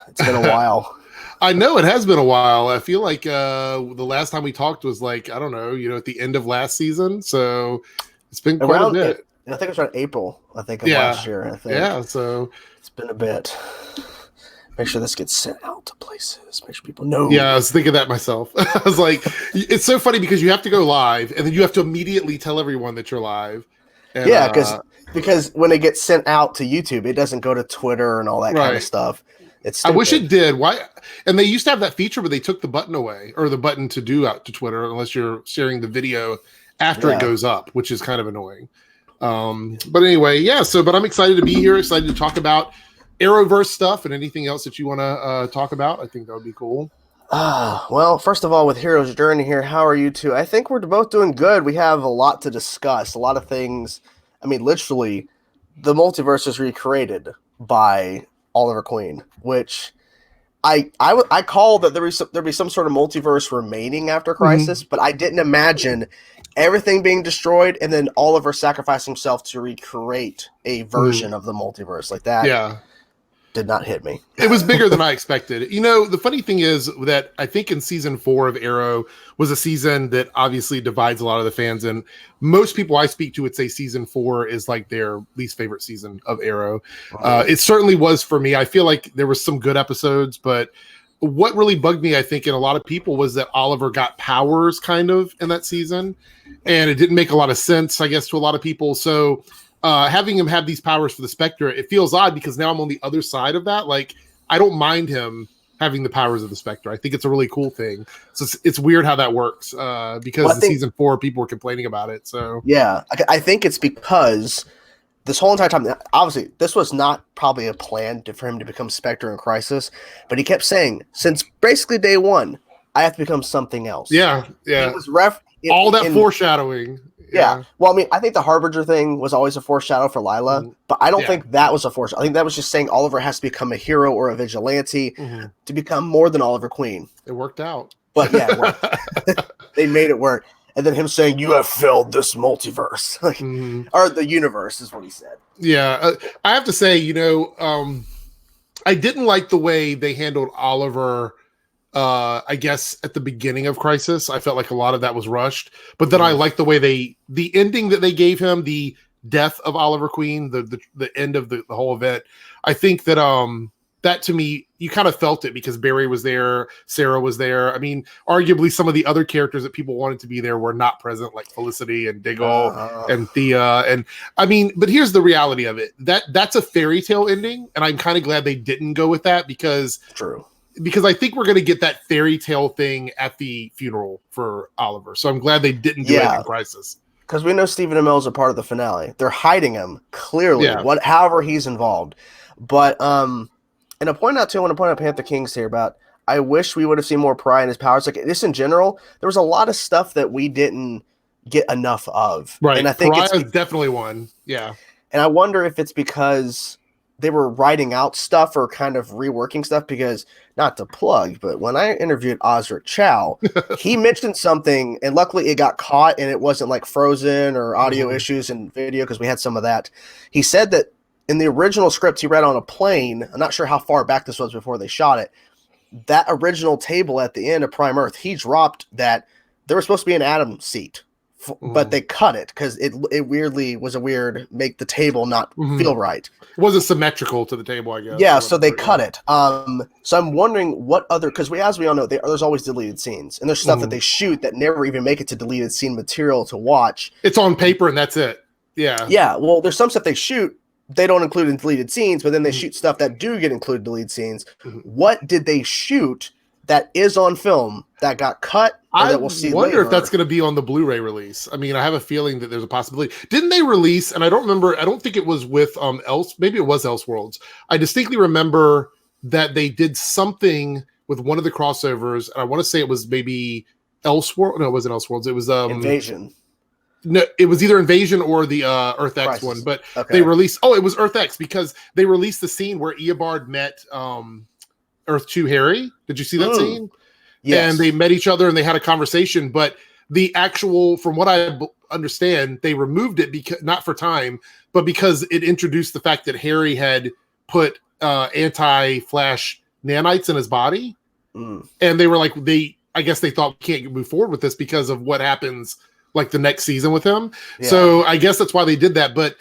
It's been a while. I know it has been a while. I feel like the last time we talked was like, I don't know, at the end of last season. So it's been quite a bit. I think it was around April, of last year. I think. Yeah, so it's been a bit. Make sure this gets sent out to places. Make sure people know. Yeah, I was thinking that myself. I was like, it's so funny because you have to go live and then you have to immediately tell everyone that you're live. And, yeah, because when it gets sent out to YouTube, it doesn't go to Twitter and all that kind of stuff. I wish it did. Why? And they used to have that feature, but they took the button away, or the button to do out to Twitter, unless you're sharing the video after it goes up, which is kind of annoying. But anyway, yeah. But I'm excited to be here. Excited to talk about Arrowverse stuff and anything else that you want to talk about. I think that would be cool. Well, first of all, with Hero's Journey here, how are you two? I think we're both doing good. We have a lot to discuss, a lot of things. I mean, literally, the multiverse is recreated by Oliver Queen, which I call that there'd be some sort of multiverse remaining after Crisis, but I didn't imagine everything being destroyed and then Oliver sacrificing himself to recreate a version of the multiverse like that. Yeah. Did not hit me. It was bigger than I expected. The funny thing is that I think in season 4 of Arrow was a season that obviously divides a lot of the fans, and most people I speak to would say season 4 is like their least favorite season of Arrow. It certainly was for me. I feel like there were some good episodes, but what really bugged me, I think, in a lot of people was that Oliver got powers kind of in that season, and it didn't make a lot of sense, I guess, to a lot of people. So having him have these powers for the Spectre, it feels odd because now I'm on the other side of that. Like, I don't mind him having the powers of the Spectre. I think it's a really cool thing. So it's weird how that works because in season 4, people were complaining about it. So yeah, I think it's because this whole entire time, obviously, this was not probably a plan for him to become Spectre in Crisis, but he kept saying, since basically day 1, I have to become something else. Yeah, yeah. It was all that foreshadowing. Yeah. Well, I mean, I think the Harbinger thing was always a foreshadow for Lila, but I don't think that was a foreshadow. I think that was just saying Oliver has to become a hero or a vigilante to become more than Oliver Queen. It worked out. But yeah, it worked. They made it work. And then him saying, you have filled this multiverse. Or the universe is what he said. Yeah. I have to say, I didn't like the way they handled Oliver. I guess at the beginning of Crisis, I felt like a lot of that was rushed, but then I liked the way the ending that they gave him, the death of Oliver Queen, the end of the whole event. I think that that to me, you kind of felt it because Barry was there, Sarah was there. I mean, arguably some of the other characters that people wanted to be there were not present, like Felicity and Diggle and Thea. And I mean, but here's the reality of it. That's a fairy tale ending, and I'm kind of glad they didn't go with that because I think we're going to get that fairy tale thing at the funeral for Oliver. So I'm glad they didn't do it in Crisis. Because we know Stephen Amell's a part of the finale. They're hiding him, clearly, however he's involved. But, and I want to point out Panther King's here about, I wish we would have seen more Pariah in his powers. Like, just in general, there was a lot of stuff that we didn't get enough of. Right. And I think Pariah is definitely one. Yeah. And I wonder if it's because they were writing out stuff or kind of reworking stuff because, not to plug, but when I interviewed Osric Chow, he mentioned something, and luckily it got caught and it wasn't like frozen or audio issues in video because we had some of that. He said that in the original script he read on a plane, I'm not sure how far back this was before they shot it, that original table at the end of Prime Earth, he dropped that there was supposed to be an Atom seat. But they cut it because it weirdly was make the table not feel right. It wasn't symmetrical to the table, I guess. Yeah, so they cut it. So I'm wondering what other, because as we all know, there's always deleted scenes, and there's stuff that they shoot that never even make it to deleted scene material to watch. It's on paper and that's it. Yeah. Yeah. Well, there's some stuff they shoot they don't include in deleted scenes, but then they shoot stuff that do get included in deleted scenes. What did they shoot that is on film that got cut? I that we'll see wonder later? If that's going to be on the Blu-ray release. I mean, I have a feeling that there's a possibility. Didn't they release? And I don't remember. I don't think it was with maybe it was Elseworlds. I distinctly remember that they did something with one of the crossovers, and I want to say it was maybe Elseworlds. No, it wasn't Elseworlds. It was Invasion. No, it was either Invasion or the Earth X one, but they released. Oh, it was Earth X because they released the scene where Eobard met Earth 2 Harry. Did you see that scene? Yes. And they met each other and they had a conversation. But the actual, from what I understand, they removed it because not for time, but because it introduced the fact that Harry had put anti-Flash nanites in his body. And they were like, I guess they thought we can't move forward with this because of what happens like the next season with him. Yeah. So I guess that's why they did that. But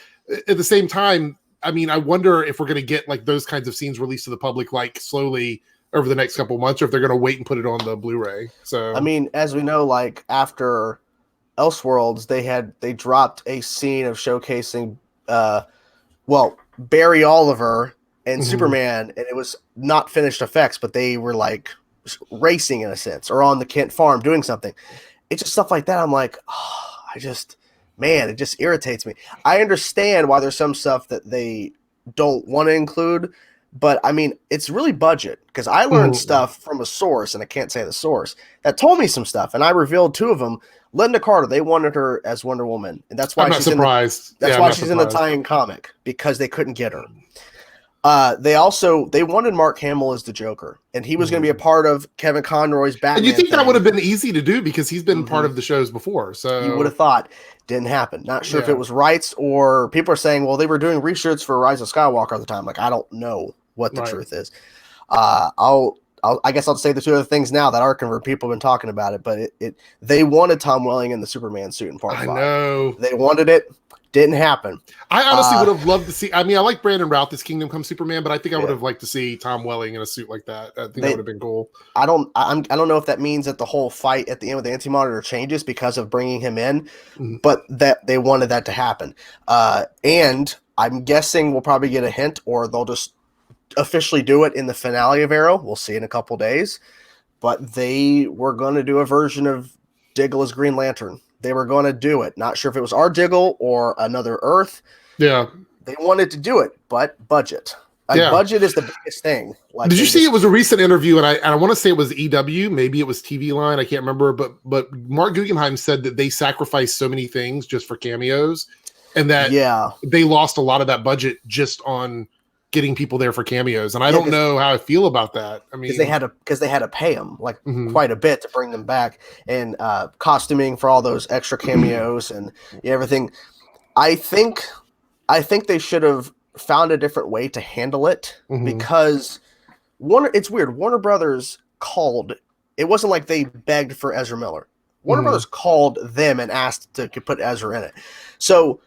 at the same time, I mean, I wonder if we're going to get like those kinds of scenes released to the public, like slowly over the next couple of months, or if they're going to wait and put it on the Blu-ray. So, I mean, as we know, like after Elseworlds, they dropped a scene of showcasing, Barry Oliver and Superman, and it was not finished effects, but they were like racing in a sense, or on the Kent farm doing something. It's just stuff like that. I'm like, it just irritates me. I understand why there's some stuff that they don't want to include, but I mean, it's really budget, because I learned stuff from a source, and I can't say the source, that told me some stuff, and I revealed two of them. Linda Carter, they wanted her as Wonder Woman, and that's why she's surprised. That's why she's in the tie-in comic, because they couldn't get her. They wanted Mark Hamill as the Joker, and he was going to be a part of Kevin Conroy's Batman. And you think that would have been easy to do because he's been part of the shows before. So you would have thought. Didn't happen. Not sure if it was rights, or people are saying, well, they were doing reshoots for Rise of Skywalker at the time. Like, I don't know what the truth is. I guess I'll say the two other things now that are confirmed. People have been talking about it, but they wanted Tom Welling in the Superman suit in Part 5. I know. They wanted it. Didn't happen. I honestly would have loved to see. I mean, I like Brandon Routh as Kingdom Come Superman, but I think I would have liked to see Tom Welling in a suit like that. I think that would have been cool. I don't know if that means that the whole fight at the end with the Anti-Monitor changes because of bringing him in, but that they wanted that to happen. And I'm guessing we'll probably get a hint, or they'll just officially do it in the finale of Arrow. We'll see in a couple days. But they were going to do a version of Diggle as Green Lantern. They were going to do it. Not sure if it was our Diggle or another Earth. Yeah. They wanted to do it, but budget. Budget is the biggest thing. Like, did you see it was a recent interview, and I want to say it was EW, maybe it was TV Line, I can't remember, but Mark Guggenheim said that they sacrificed so many things just for cameos, and that they lost a lot of that budget just on getting people there for cameos, and I don't know how I feel about that. I mean, because they had to pay them like quite a bit to bring them back, and costuming for all those extra cameos and everything. I think they should have found a different way to handle it, because it's weird. Warner Brothers called. It wasn't like they begged for Ezra Miller. Warner Brothers called them and asked to put Ezra in it. So,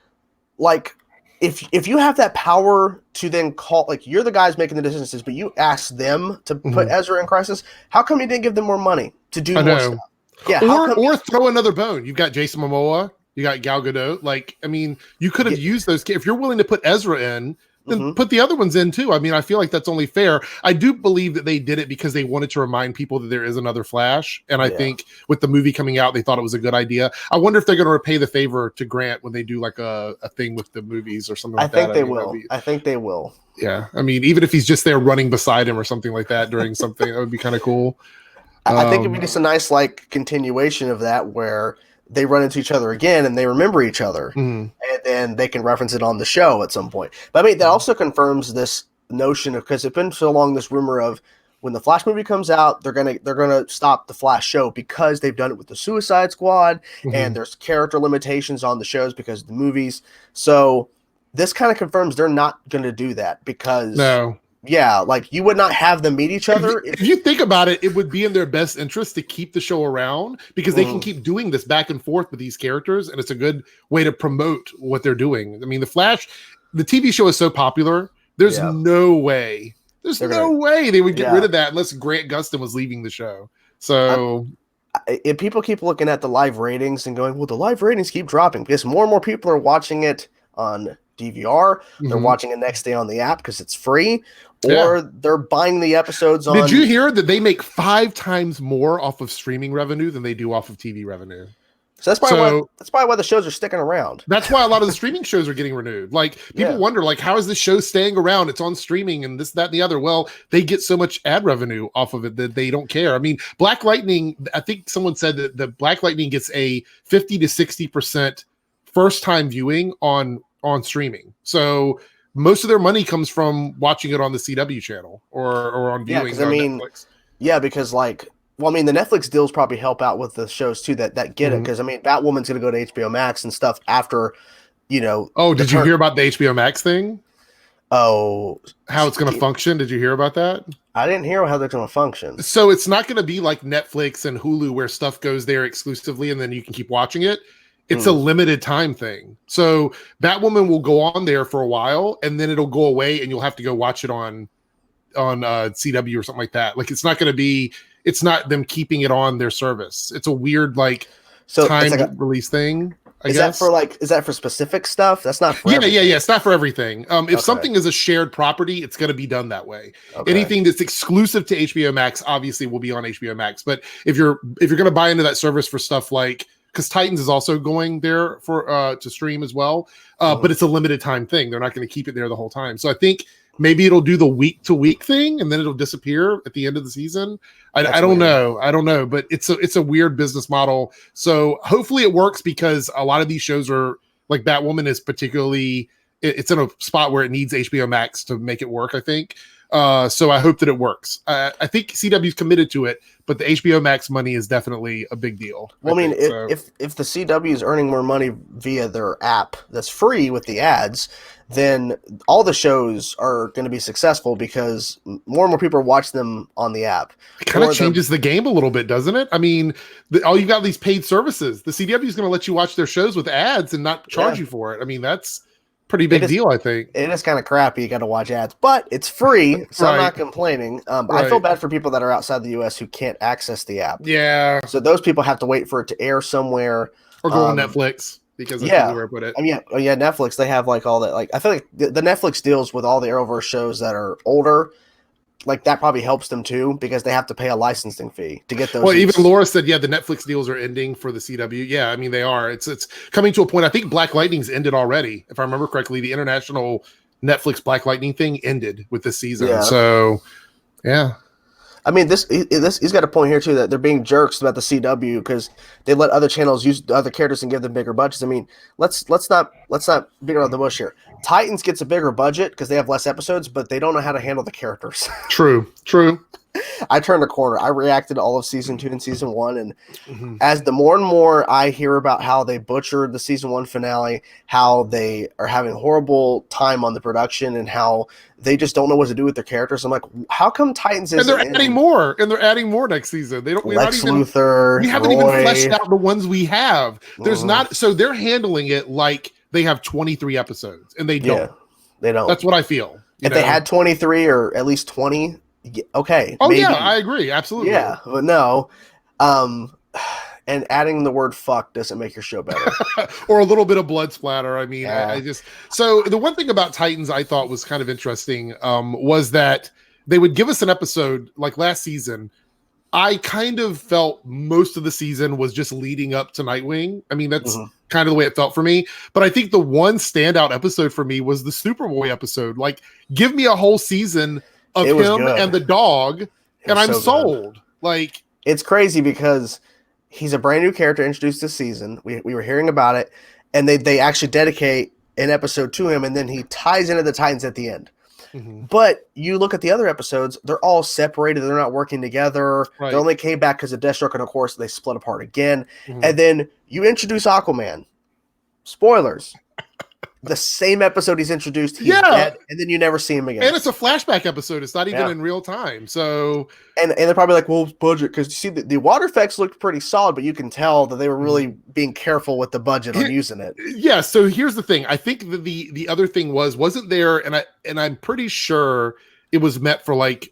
like, if you have that power to then call, like, you're the guys making the decisions, but you ask them to put Ezra in Crisis, how come you didn't give them more money to do more stuff? Yeah, or throw another bone. You've got Jason Momoa, you got Gal Gadot. Like, I mean, you could have used those. If you're willing to put Ezra in, then put the other ones in too. I mean, I feel like that's only fair. I do believe that they did it because they wanted to remind people that there is another Flash. And I think with the movie coming out, they thought it was a good idea. I wonder if they're going to repay the favor to Grant when they do like a thing with the movies or something like that. I think they will. Yeah. I mean, even if he's just there running beside him or something like that during something, that would be kind of cool. I think it'd be just a nice like continuation of that, where they run into each other again and they remember each other, and then they can reference it on the show at some point. But I mean, that also confirms this notion of, because it's been so long, this rumor of when the Flash movie comes out, they're gonna stop the Flash show because they've done it with the Suicide Squad, and there's character limitations on the shows because of the movies. So this kind of confirms they're not going to do that, because like, you would not have them meet each other. If you think about it, it would be in their best interest to keep the show around, because they can keep doing this back and forth with these characters, and it's a good way to promote what they're doing. I mean, the Flash, the TV show is so popular, there's no way they would get rid of that unless Grant Gustin was leaving the show. So if people keep looking at the live ratings and going, well, the live ratings keep dropping because more and more people are watching it on DVR, they're watching it next day on the app because it's free, or they're buying the episodes on. Did you hear that they make 5 times more off of streaming revenue than they do off of TV revenue? So that's probably why the shows are sticking around. That's why a lot of the streaming shows are getting renewed. Like, people wonder, like, how is this show staying around? It's on streaming and this, that, and the other. Well, they get so much ad revenue off of it that they don't care. I mean, Black Lightning, I think someone said that the Black Lightning gets a 50 to 60% first time viewing on streaming. So most of their money comes from watching it on the CW channel or on viewing on Netflix. Yeah, because like, well, I mean, the Netflix deals probably help out with the shows too that get it, because I mean, Batwoman's going to go to HBO Max and stuff after, Oh, did you hear about the HBO Max thing? Oh, how it's going to function? Did you hear about that? I didn't hear how they're going to function. So it's not going to be like Netflix and Hulu where stuff goes there exclusively and then you can keep watching it. It's a limited time thing. So Batwoman will go on there for a while and then it'll go away and you'll have to go watch it on CW or something like that. Like it's not going to be, it's not them keeping it on their service. It's a weird like time like release thing. Is that for specific stuff? That's not for everything. Yeah. It's not for everything. If something is a shared property, it's going to be done that way. Okay. Anything that's exclusive to HBO Max obviously will be on HBO Max. But if you're going to buy into that service for stuff like, because Titans is also going there for to stream as well, but it's a limited time thing. They're not going to keep it there the whole time. So I think maybe it'll do the week to week thing and then it'll disappear at the end of the season. I don't know, but it's a weird business model. So hopefully it works because a lot of these shows are like Batwoman is particularly, it's in a spot where it needs HBO Max to make it work, I think. So I hope that it works. I think CW's committed to it, but the HBO Max money is definitely a big deal. Well, if the CW is earning more money via their app that's free with the ads, then all the shows are going to be successful because more and more people are watching them on the app. It kind of changes the game a little bit, doesn't it? I mean, all you got these paid services. The CW is going to let you watch their shows with ads and not charge you for it. I mean, that's pretty big deal, I think. It is kind of crappy. You got to watch ads, but it's free, so I'm not complaining. I feel bad for people that are outside the U.S. who can't access the app. Yeah. So those people have to wait for it to air somewhere. Or go on Netflix. Because that's where I put it. I mean, Netflix, they have like all that. Like I feel like the Netflix deals with all the Arrowverse shows that are older. Like that probably helps them too because they have to pay a licensing fee to get those. Well, even Laura said, the Netflix deals are ending for the CW. Yeah, I mean they are. It's coming to a point. I think Black Lightning's ended already, if I remember correctly. The international Netflix Black Lightning thing ended with this season. Yeah. So, yeah. I mean, he's got a point here too that they're being jerks about the CW because they let other channels use other characters and give them bigger budgets. I mean, let's not beat around the bush here. Titans gets a bigger budget because they have less episodes, but they don't know how to handle the characters. True. I turned a corner. I reacted to all of season 2 and season 1, and as the more and more I hear about how they butchered the season 1 finale, how they are having horrible time on the production, and how they just don't know what to do with their characters, I'm like, how come Titans isn't? And they're adding more next season. They don't. Lex Luthor. We haven't even fleshed out the ones we have. There's not. So they're handling it like they have 23 episodes, and they don't. Yeah, they don't. That's what I feel. If they had 23 or at least 20. Okay. Oh maybe. Yeah, I agree. Absolutely. Yeah, but no. And adding the word fuck doesn't make your show better. Or a little bit of blood splatter. I mean, so the one thing about Titans I thought was kind of interesting was that they would give us an episode like last season. I kind of felt most of the season was just leading up to Nightwing. I mean, that's kind of the way it felt for me. But I think the one standout episode for me was the Superboy episode. Like, give me a whole season of him and the dog, and I'm sold. Like, it's crazy because he's a brand new character introduced this season. We were hearing about it, and they actually dedicate an episode to him, and then he ties into the Titans at the end. But you look at the other episodes, they're all separated. They're not working together. Right. They only came back because of Deathstroke, and of course, they split apart again. And then you introduce Aquaman. Spoilers. The same episode he's introduced, he's dead, and then you never see him again. And it's a flashback episode. It's not even in real time. So, and they're probably like, well, budget, because you see the water effects looked pretty solid, but you can tell that they were really being careful with the budget on using it. Yeah. So here's the thing. I think the other thing wasn't there, and I'm pretty sure it was meant for like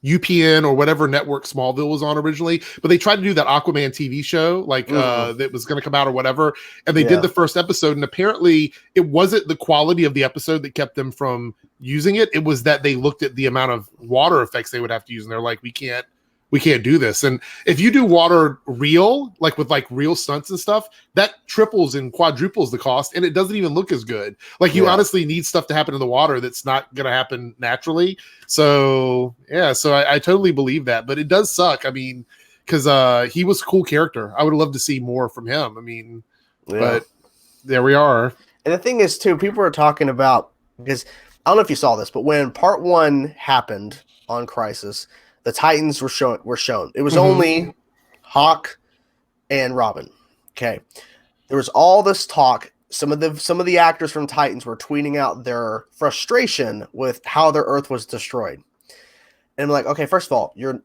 UPN or whatever network Smallville was on originally, but they tried to do that Aquaman TV show, like that was going to come out or whatever, and they did the first episode, and apparently it wasn't the quality of the episode that kept them from using it. It was that they looked at the amount of water effects they would have to use, and they're like, we can't do this. And if you do water real, like with like real stunts and stuff, that triples and quadruples the cost, and it doesn't even look as good. Like you honestly need stuff to happen in the water that's not going to happen naturally. So so I totally believe that, but it does suck. I mean, because he was a cool character. I would love to see more from him. I mean, but there we are. And the thing is too, people are talking about, because I don't know if you saw this, but when part 1 happened on Crisis, the Titans were shown. It was only Hawk and Robin. Okay. There was all this talk. Some of the actors from Titans were tweeting out their frustration with how their Earth was destroyed. And I'm like, okay, first of all, you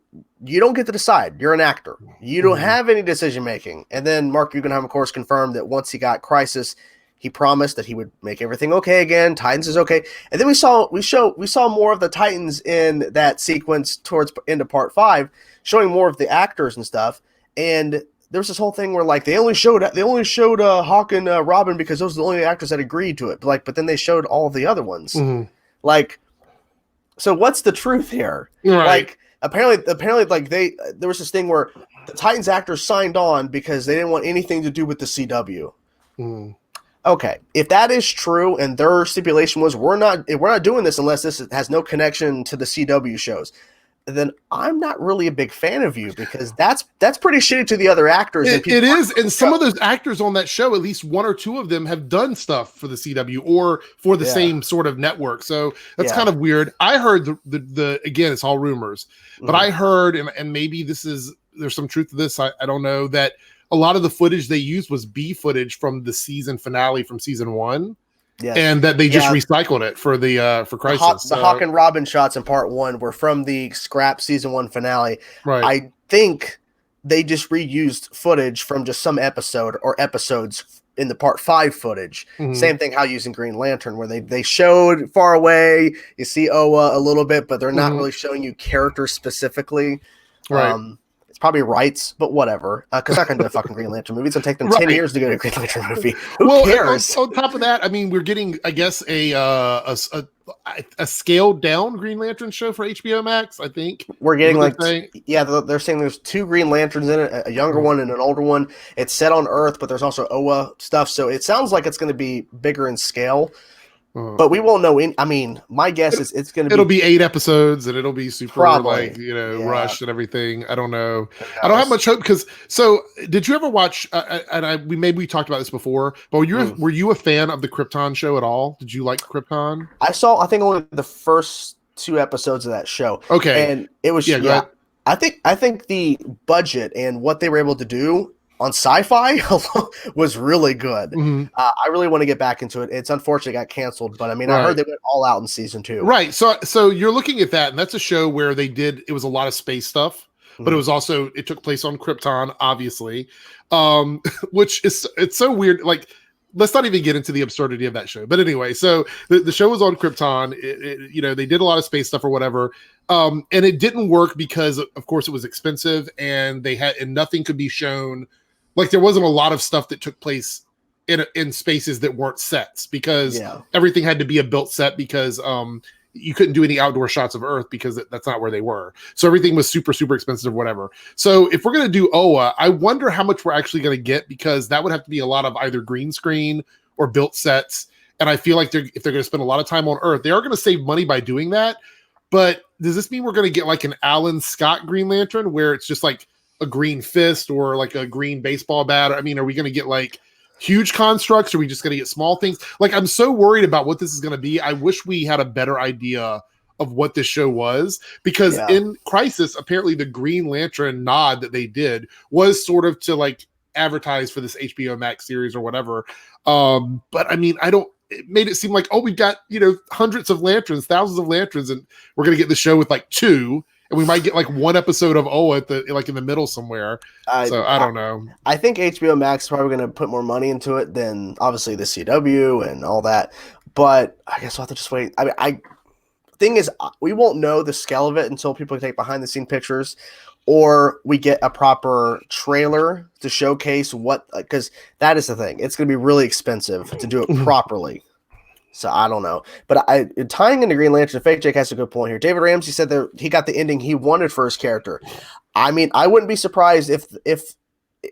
don't get to decide. You're an actor. You don't have any decision making. And then Mark Guggenheim, of course, confirmed that once he got Crisis, he promised that he would make everything okay again. Titans is okay. And then we saw more of the Titans in that sequence towards into part 5, showing more of the actors and stuff. And there was this whole thing where like they only showed Hawk and Robin because those are the only actors that agreed to it. But then they showed all of the other ones. Like, so what's the truth here? Right. Like apparently like there was this thing where the Titans actors signed on because they didn't want anything to do with the CW. Okay, if that is true and their stipulation was we're not doing this unless this has no connection to the CW shows, then I'm not really a big fan of you because that's pretty shitty to the other actors. It is, and some of those actors on that show, at least one or two of them have done stuff for the CW or for the same sort of network. So that's kind of weird. I heard the again, it's all rumors, but I heard, and maybe there's some truth to this. I don't know, that a lot of the footage they used was B footage from the season finale from season 1. Yes. And that they just recycled it for for Crisis. The Hawk and Robin shots in part 1 were from the scrap season 1 finale. Right. I think they just reused footage from just some episode or episodes in the part 5 footage. Same thing how using Green Lantern, where they showed far away. You see Oa a little bit, but they're not really showing you characters specifically. Right. It's probably rights, but whatever. Because they're not going to do a fucking Green Lantern movie. It's going to take them 10 years to go to a Green Lantern movie. Who cares? On top of that, I mean, we're getting, I guess, a scaled down Green Lantern show for HBO Max. I think we're getting they're saying there's 2 Green Lanterns in it, a younger one and an older one. It's set on Earth, but there's also Oa stuff. So it sounds like it's going to be bigger in scale. But we won't know. I mean, my guess is it'll be 8 episodes and it'll be super rushed and everything. I don't know. I don't have much hope because. So, did you ever watch? We talked about this before, but were you a fan of the Krypton show at all? Did you like Krypton? I think only the first 2 episodes of that show. Okay, and it was I think the budget and what they were able to do on sci-fi was really good. I really want to get back into it. It's unfortunate it got canceled, but I mean, I heard they went all out in season 2. Right. So you're looking at that, and that's a show where it was a lot of space stuff, but it took place on Krypton, obviously, which it's so weird. Like, let's not even get into the absurdity of that show. But anyway, so the show was on Krypton. They did a lot of space stuff or whatever. And it didn't work because, of course, it was expensive, and nothing could be shown. Like, there wasn't a lot of stuff that took place in spaces that weren't sets because everything had to be a built set because you couldn't do any outdoor shots of Earth because that's not where they were. So everything was super, super expensive, whatever. So if we're going to do Oa, I wonder how much we're actually going to get because that would have to be a lot of either green screen or built sets. And I feel like if they're going to spend a lot of time on Earth, they are going to save money by doing that. But does this mean we're going to get like an Alan Scott Green Lantern where it's just like a green fist or like a green baseball bat? I mean, are we going to get like huge constructs? Or are we just going to get small things? Like, I'm so worried about what this is going to be. I wish we had a better idea of what this show was because in Crisis, apparently the Green Lantern nod that they did was sort of to like advertise for this HBO Max series or whatever. But I mean, it made it seem like, we've got, hundreds of lanterns, thousands of lanterns, and we're going to get the show with like 2. And we might get like 1 episode of Oa in the middle somewhere. So I don't know. I think HBO Max is probably going to put more money into it than obviously the CW and all that. But I guess we'll have to just wait. I mean, thing is, we won't know the scale of it until people take behind the scene pictures, or we get a proper trailer to showcase because that is the thing. It's going to be really expensive to do it properly. So I don't know, but tying into Green Lantern, Fake Jake has a good point here. David Ramsey said that he got the ending he wanted for his character. I mean, I wouldn't be surprised if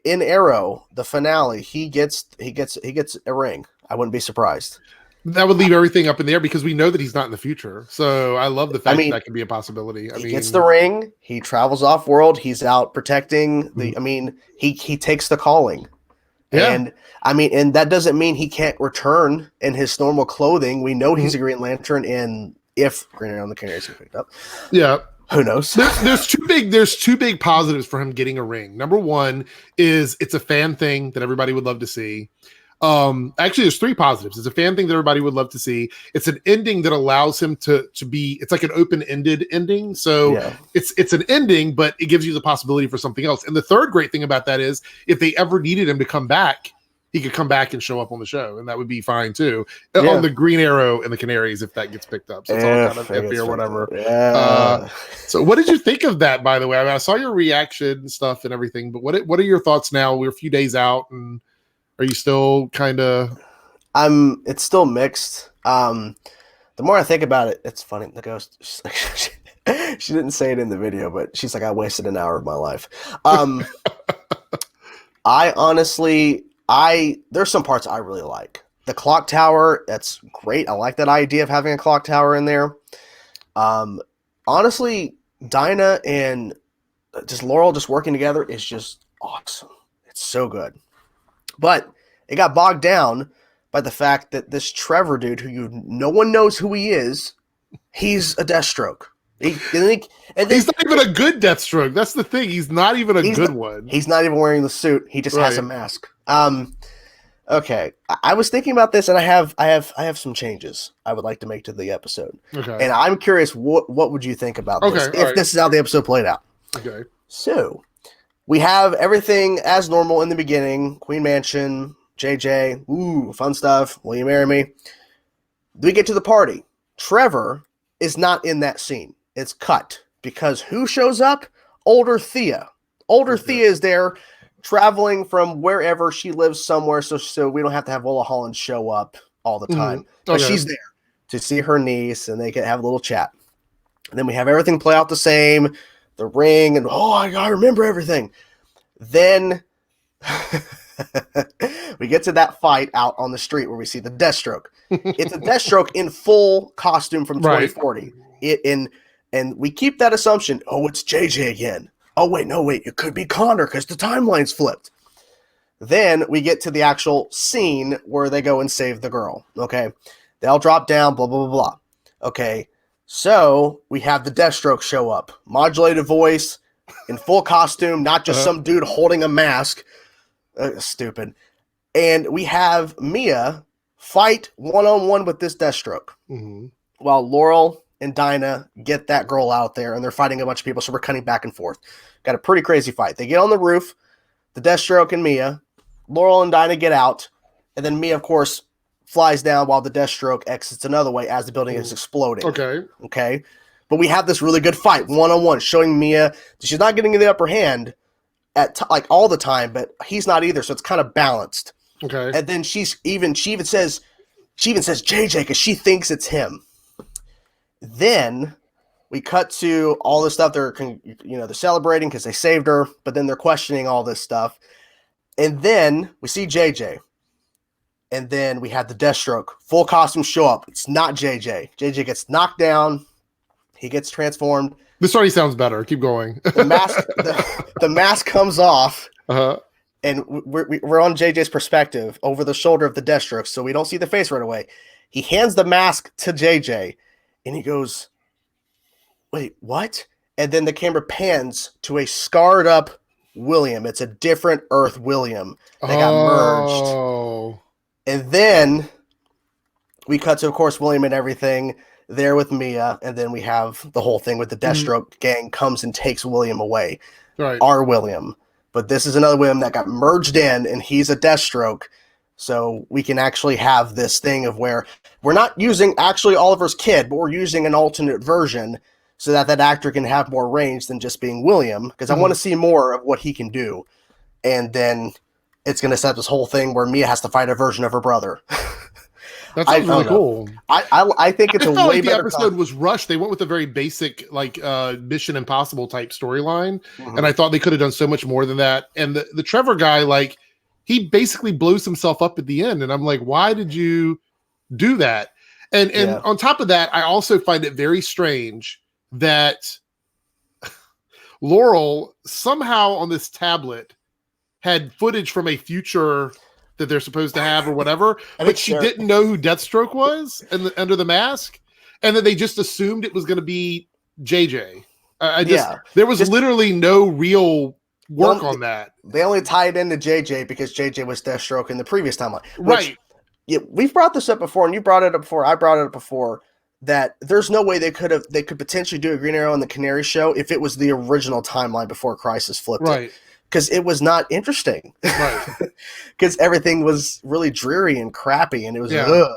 in Arrow, the finale, he gets a ring. I wouldn't be surprised. That would leave everything up in the air because we know that he's not in the future. So I love the fact that can be a possibility. He gets the ring. He travels off world. He's out protecting the. I mean, he takes the calling. Yeah. And I mean, and that doesn't mean he can't return in his normal clothing. We know he's a Green Lantern, and if Green Lantern on the Canaries get picked up, who knows? There's two big positives for him getting a ring. Number one is it's a fan thing that everybody would love to see. Actually, there's 3 positives. It's a fan thing that everybody would love to see. It's an ending that allows him to be. It's like an open-ended ending. So it's an ending, but it gives you the possibility for something else. And the third great thing about that is, if they ever needed him to come back, he could come back and show up on the show, and that would be fine too. On the Green Arrow and the Canaries, if that gets picked up. So it's all kind of iffy or whatever. So what did you think of that, by the way? I mean, I saw your reaction and stuff and everything, but what are your thoughts now? We're a few days out, and are you still kind of... It's still mixed. The more I think about it, it's funny. The ghost, she didn't say it in the video, but she's like, I wasted an hour of my life. I honestly... there's some parts I really like. The clock tower, that's great. I like that idea of having a clock tower in there. Honestly, Dinah and just Laurel just working together is just awesome. It's so good. But it got bogged down by the fact that this Trevor dude, no one knows who he is, he's a Deathstroke. He's not even a good Deathstroke. That's the thing. He's not even a good one. He's not even wearing the suit. He just has a mask. Okay. I was thinking about this, and I have some changes I would like to make to the episode. Okay. And I'm curious, what would you think about this if this is how the episode played out? Okay. So we have everything as normal in the beginning. Queen Mansion, JJ, ooh, fun stuff. Will you marry me? We get to the party. Trevor is not in that scene. It's cut because who shows up? Older Thea. Thea is there, traveling from wherever she lives somewhere, so we don't have to have Willa Holland show up all the time. But she's there to see her niece, and they can have a little chat. And then we have everything play out the same, the ring, and I remember everything. Then we get to that fight out on the street where we see the Deathstroke. It's a Deathstroke in full costume from 2040. And we keep that assumption. Oh, it's JJ again. Oh, wait, it could be Connor because the timeline's flipped. Then we get to the actual scene where they go and save the girl. Okay. They all drop down, blah, blah, blah, blah. Okay. So we have the Deathstroke show up. Modulated voice in full costume, not just some dude holding a mask. Stupid. And we have Mia fight one-on-one with this Deathstroke. While Laurel and Dinah get that girl out there, and they're fighting a bunch of people, so we're cutting back and forth. Got a pretty crazy fight. They get on the roof, the Deathstroke and Mia. Laurel and Dinah get out, and then Mia, of course, flies down while the Deathstroke exits another way as the building is exploding. Okay? But we have this really good fight, one-on-one, showing Mia that she's not getting the upper hand at all the time, but he's not either, so it's kind of balanced. Okay. And then she even says JJ because she thinks it's him. Then we cut to all the stuff they're celebrating because they saved her, but then they're questioning all this stuff. And then we see JJ. And then we have the Deathstroke full costume show up. It's not JJ. JJ gets knocked down. He gets transformed. This already sounds better. Keep going. The mask comes off. And we're on JJ's perspective over the shoulder of the Deathstroke, so we don't see the face right away. He hands the mask to JJ. And he goes, wait, what? And then the camera pans to a scarred up William. It's a different Earth William. They got merged. And then we cut to, of course, William and everything there with Mia. And then we have the whole thing with the Deathstroke gang comes and takes William away. Our William. But this is another William that got merged in, and he's a Deathstroke. So we can actually have this thing of where we're not using actually Oliver's kid, but we're using an alternate version so that actor can have more range than just being William, because I want to see more of what he can do. And then it's going to set this whole thing where Mia has to fight a version of her brother. That's really cool. I think it's way better. The episode was rushed. They went with a very basic, Mission Impossible type storyline, and I thought they could have done so much more than that. And the Trevor guy, he basically blows himself up at the end, and I'm like, why did you do that? And on top of that, I also find it very strange that Laurel somehow on this tablet had footage from a future that they're supposed to have or whatever, but she didn't know who Deathstroke was under the mask, and then they just assumed it was going to be JJ. There was literally no real work on that. They only tied into JJ because JJ was Deathstroke in the previous timeline. Right. Yeah, we've brought this up before, and you brought it up before. I brought it up before that there's no way they could potentially do a Green Arrow on the Canary show if it was the original timeline before Crisis flipped it. Because it was not interesting. Right. Because everything was really dreary and crappy, and it was ugh.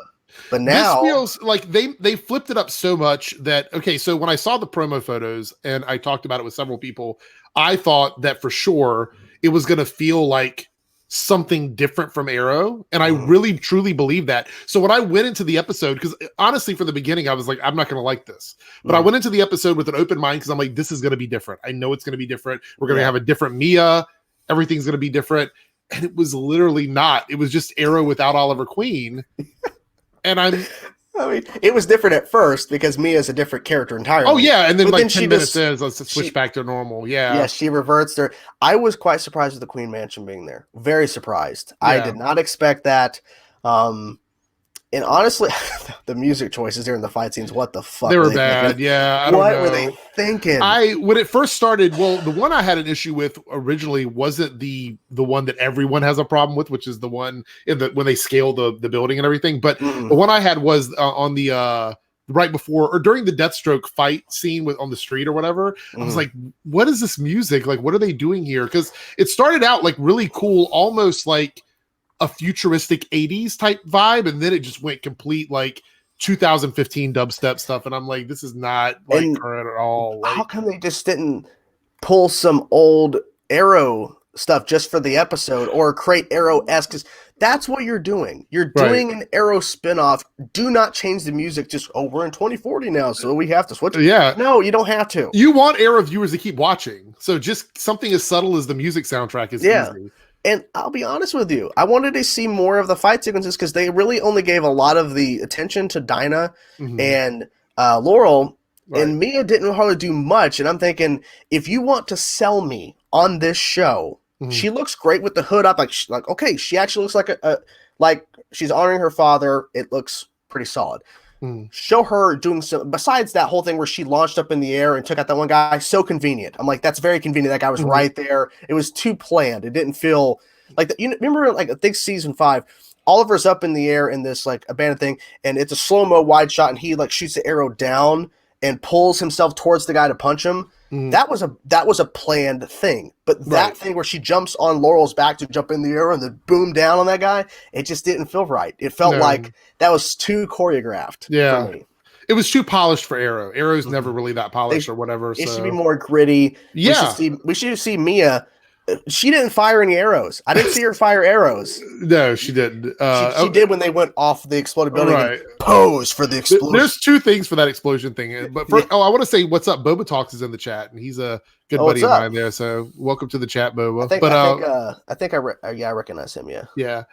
But now this feels like they flipped it up so much that, okay, so when I saw the promo photos and I talked about it with several people, I thought that for sure it was going to feel like something different from Arrow. And I really, truly believe that. So when I went into the episode, because honestly, from the beginning, I was like, I'm not going to like this. But I went into the episode with an open mind because I'm like, this is going to be different. I know it's going to be different. We're going to have a different Mia. Everything's going to be different. And it was literally not. It was just Arrow without Oliver Queen. And I mean, it was different at first because Mia's a different character entirely. Oh, yeah. And then but like 10 minutes in, let's switch back to normal. Yeah. Yeah, she reverts there. I was quite surprised with the Queen Mansion being there. Very surprised. Yeah. I did not expect that. And honestly, the music choices during the fight scenes, what the fuck? They were bad. Thinking? Yeah. I don't know. Were they thinking? When it first started, well, the one I had an issue with originally wasn't the one that everyone has a problem with, which is the one when they scale the building and everything. But the one I had was on the right before or during the Deathstroke fight scene on the street or whatever. I was like, what is this music? Like, what are they doing here? Because it started out like really cool, almost like a futuristic 80s type vibe, and then it just went complete like 2015 dubstep stuff, and I'm like, this is not like current at all. Like, how come they just didn't pull some old Arrow stuff just for the episode or create Arrow-esque? Because that's what you're doing. You're doing an Arrow spinoff. Do not change the music. Just, we're in 2040 now, so we have to switch. Yeah. No, you don't have to. You want Arrow viewers to keep watching. So just something as subtle as the music soundtrack is easy. And I'll be honest with you, I wanted to see more of the fight sequences because they really only gave a lot of the attention to Dinah and Laurel, and Mia didn't hardly do much. And I'm thinking, if you want to sell me on this show, she looks great with the hood up. Like okay, she actually looks like like she's honoring her father. It looks pretty solid. Show her doing some, besides that whole thing where she launched up in the air and took out that one guy, so convenient. I'm like, that's very convenient. That guy was right there. It was too planned. It didn't feel like you remember, like I think season 5, Oliver's up in the air in this like abandoned thing, and it's a slow-mo wide shot, and he like shoots the arrow down and pulls himself towards the guy to punch him. That was a planned thing. But that thing where she jumps on Laurel's back to jump in the air and then boom down on that guy, it just didn't feel right. It felt like that was too choreographed for me. It was too polished for Arrow. Arrow's never really that polished or whatever. It should be more gritty. Yeah. We should see Mia. She didn't fire any arrows. I didn't see her fire arrows. No, she didn't. She did when they went off the exploded building and pose for the explosion. There's 2 things for that explosion thing. But first, I want to say what's up. Boba Talks is in the chat, and he's a good buddy of mine there. So welcome to the chat, Boba. I recognize him. Yeah.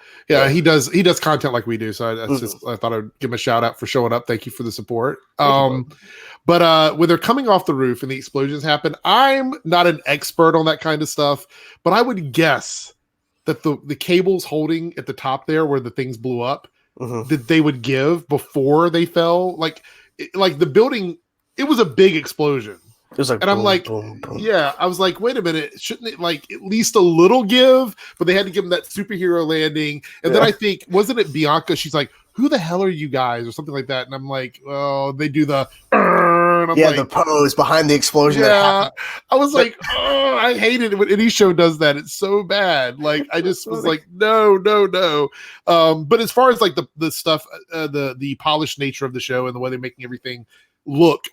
He does content like we do. So I thought I'd give him a shout out for showing up. Thank you for the support. But when they're coming off the roof and the explosions happen, I'm not an expert on that kind of stuff, but I would guess that the cables holding at the top there where the things blew up, that they would give before they fell. Like the building, it was a big explosion. It was like, and I'm like, boom. Yeah, I was like, wait a minute, shouldn't it like at least a little give? But they had to give him that superhero landing. And then I think, wasn't it Bianca? She's like, who the hell are you guys? Or something like that. And I'm like, oh, they do the the pose behind the explosion. Yeah, I was like, oh, I hate it when any show does that. It's so bad. Like, I just was like, no. But as far as like the stuff, the polished nature of the show and the way they're making everything look,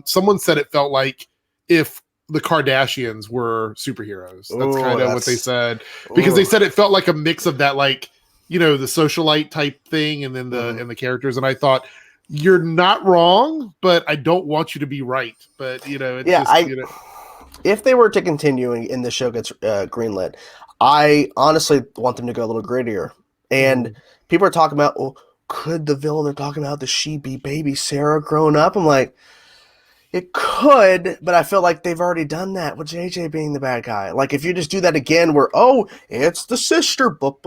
someone said it felt like if the Kardashians were superheroes. That's kind of what they said, because they said it felt like a mix of that, like, you know, the socialite type thing and then and the characters. And I thought, you're not wrong, but I don't want you to be right. But if they were to continue and the show gets greenlit, I honestly want them to go a little grittier. And people are talking about, well, could the villain they're talking about, the she be baby Sarah grown up? I'm like, it could, but I feel like they've already done that with JJ being the bad guy. Like, if you just do that again, where it's the sister, but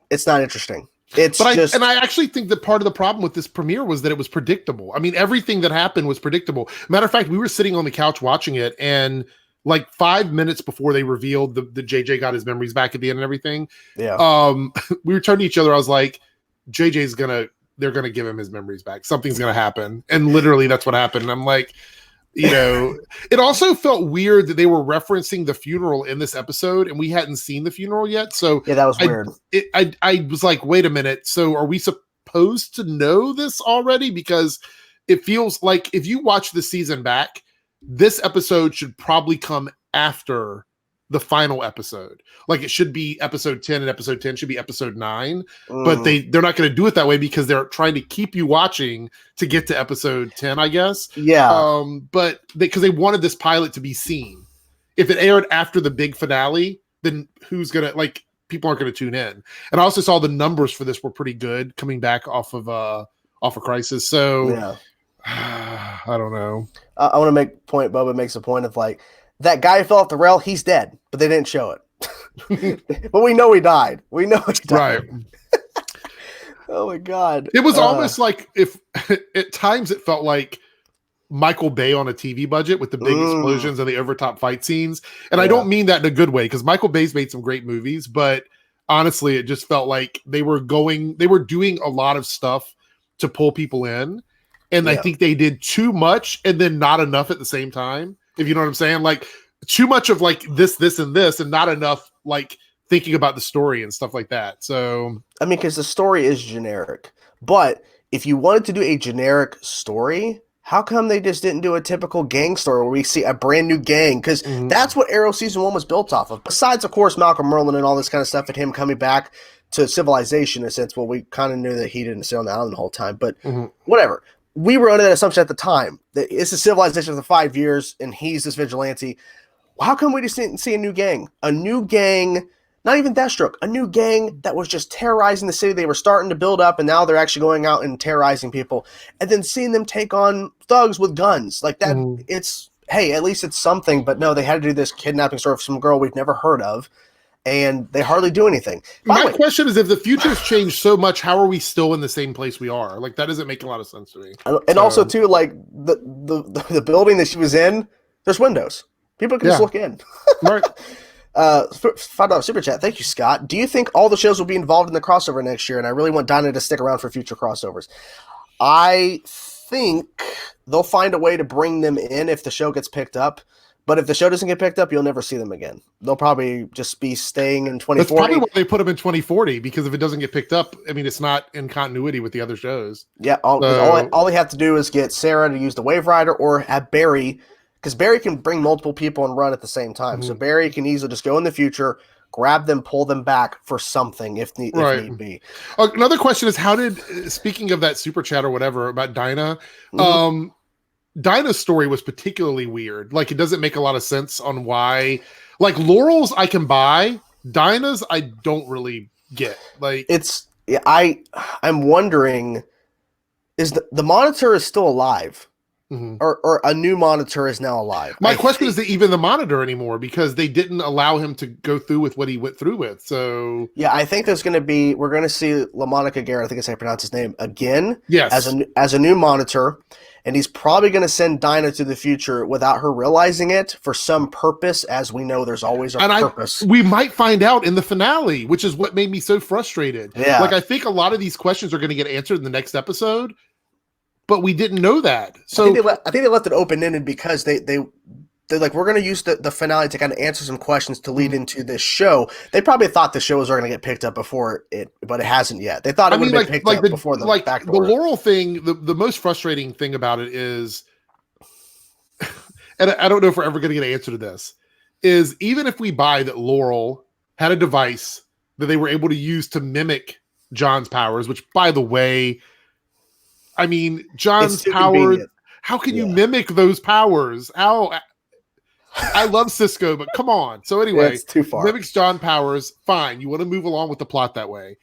it's not interesting. I actually think that part of the problem with this premiere was that it was predictable. I mean, everything that happened was predictable. Matter of fact, we were sitting on the couch watching it, and like 5 minutes before they revealed the JJ got his memories back at the end and everything. Yeah. We were turning to each other. I was like, they're gonna give him his memories back. Something's gonna happen. And literally that's what happened. And I'm like, it also felt weird that they were referencing the funeral in this episode and we hadn't seen the funeral yet. So yeah, that was weird. I was like, wait a minute. So are we supposed to know this already? Because it feels like if you watch the season back, this episode should probably come after the final episode. Like it should be episode 10 and episode 10 should be episode 9, but they're not going to do it that way because they're trying to keep you watching to get to episode 10, I guess. Yeah. But because they wanted this pilot to be seen. If it aired after the big finale, then who's going to, like, people aren't going to tune in. And I also saw the numbers for this were pretty good coming back off of Crisis. So Yeah. I don't know. I want to make a point. Boba makes a point of like, that guy who fell off the rail, he's dead, but they didn't show it. But we know he died. We know he died. Right. Oh my God. It was almost like if at times it felt like Michael Bay on a TV budget with the big explosions and the overtop fight scenes. And I don't mean that in a good way because Michael Bay's made some great movies, but honestly, it just felt like they were doing a lot of stuff to pull people in. And I think they did too much and then not enough at the same time. If you know what I'm saying, like too much of like this, and this, and not enough like thinking about the story and stuff like that. So, I mean, because the story is generic, but if you wanted to do a generic story, how come they just didn't do a typical gang story where we see a brand new gang? Because that's what Arrow season 1 was built off of. Besides, of course, Malcolm Merlin and all this kind of stuff and him coming back to civilization in a sense. Well, we kind of knew that he didn't stay on the island the whole time, but whatever. We were under that assumption at the time that it's a civilization for 5 years and he's this vigilante. How come we just didn't see a new gang? A new gang, not even Deathstroke, a new gang that was just terrorizing the city. They were starting to build up and now they're actually going out and terrorizing people. And then seeing them take on thugs with guns like that. It's, hey, at least it's something. But no, they had to do this kidnapping story of some girl we've never heard of. And they hardly do anything. My question is, if the future's changed so much, how are we still in the same place we are? Like, that doesn't make a lot of sense to me. And also, too, like, the building that she was in, there's windows. People can just look in. Right. $5 super chat. Thank you, Scott. Do you think all the shows will be involved in the crossover next year? And I really want Dinah to stick around for future crossovers. I think they'll find a way to bring them in if the show gets picked up. But if the show doesn't get picked up, you'll never see them again. They'll probably just be staying in 2040. That's probably why they put them in 2040, because if it doesn't get picked up, I mean, it's not in continuity with the other shows. Yeah, all they have to do is get Sarah to use the Wave Rider or have Barry, because Barry can bring multiple people and run at the same time. So Barry can easily just go in the future, grab them, pull them back for something if need be. Another question is, speaking of that super chat or whatever about Dinah, Dinah's story was particularly weird. Like, it doesn't make a lot of sense on why. Like, Laurel's I can buy. Dinah's I don't really get. Like, I'm wondering, is the Monitor is still alive, or a new Monitor is now alive? My question is even the Monitor anymore, because they didn't allow him to go through with what he went through with. So yeah, I think we're going to see LaMonica Garrett, I think that's how I pronounce his name, again. Yes, as a new Monitor. And he's probably going to send Dinah to the future without her realizing it for some purpose, as we know there's always a purpose. We might find out in the finale, which is what made me so frustrated. Yeah. Like, I think a lot of these questions are going to get answered in the next episode, but we didn't know that. So I think they left it open-ended because they're like, we're going to use the finale to kind of answer some questions to lead into this show. They probably thought the show was going to get picked up before it, but it hasn't yet. They thought it would have been picked up before the backdoor. The Laurel thing, the most frustrating thing about it is, and I don't know if we're ever going to get an answer to this, is even if we buy that Laurel had a device that they were able to use to mimic John's powers, which, by the way, I mean, John's powers, how can you mimic those powers? I love Cisco, but come on. So anyway, it's too far. Mimics John Powers. Fine. You want to move along with the plot that way.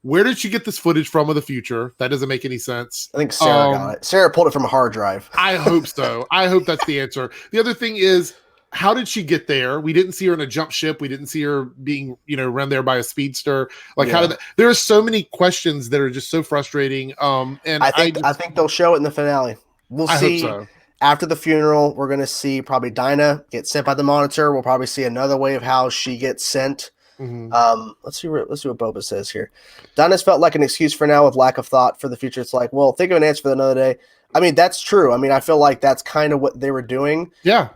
Where did she get this footage from of the future? That doesn't make any sense. I think Sarah got it. Sarah pulled it from a hard drive. I hope so. I hope that's the answer. The other thing is, how did she get there? We didn't see her in a jump ship. We didn't see her being, run there by a speedster. Like, how did that? There are so many questions that are just so frustrating. And I think they'll show it in the finale. We'll see. I hope so. after the funeral, we're going to see probably Dinah get sent by the Monitor. We'll probably see another way of how she gets sent. Let's see what Boba says here. Dinah's felt like an excuse for now with lack of thought for the future. It's like, well, think of an answer for another day. I mean, that's true. I mean, I feel like that's kind of what they were doing. Yeah.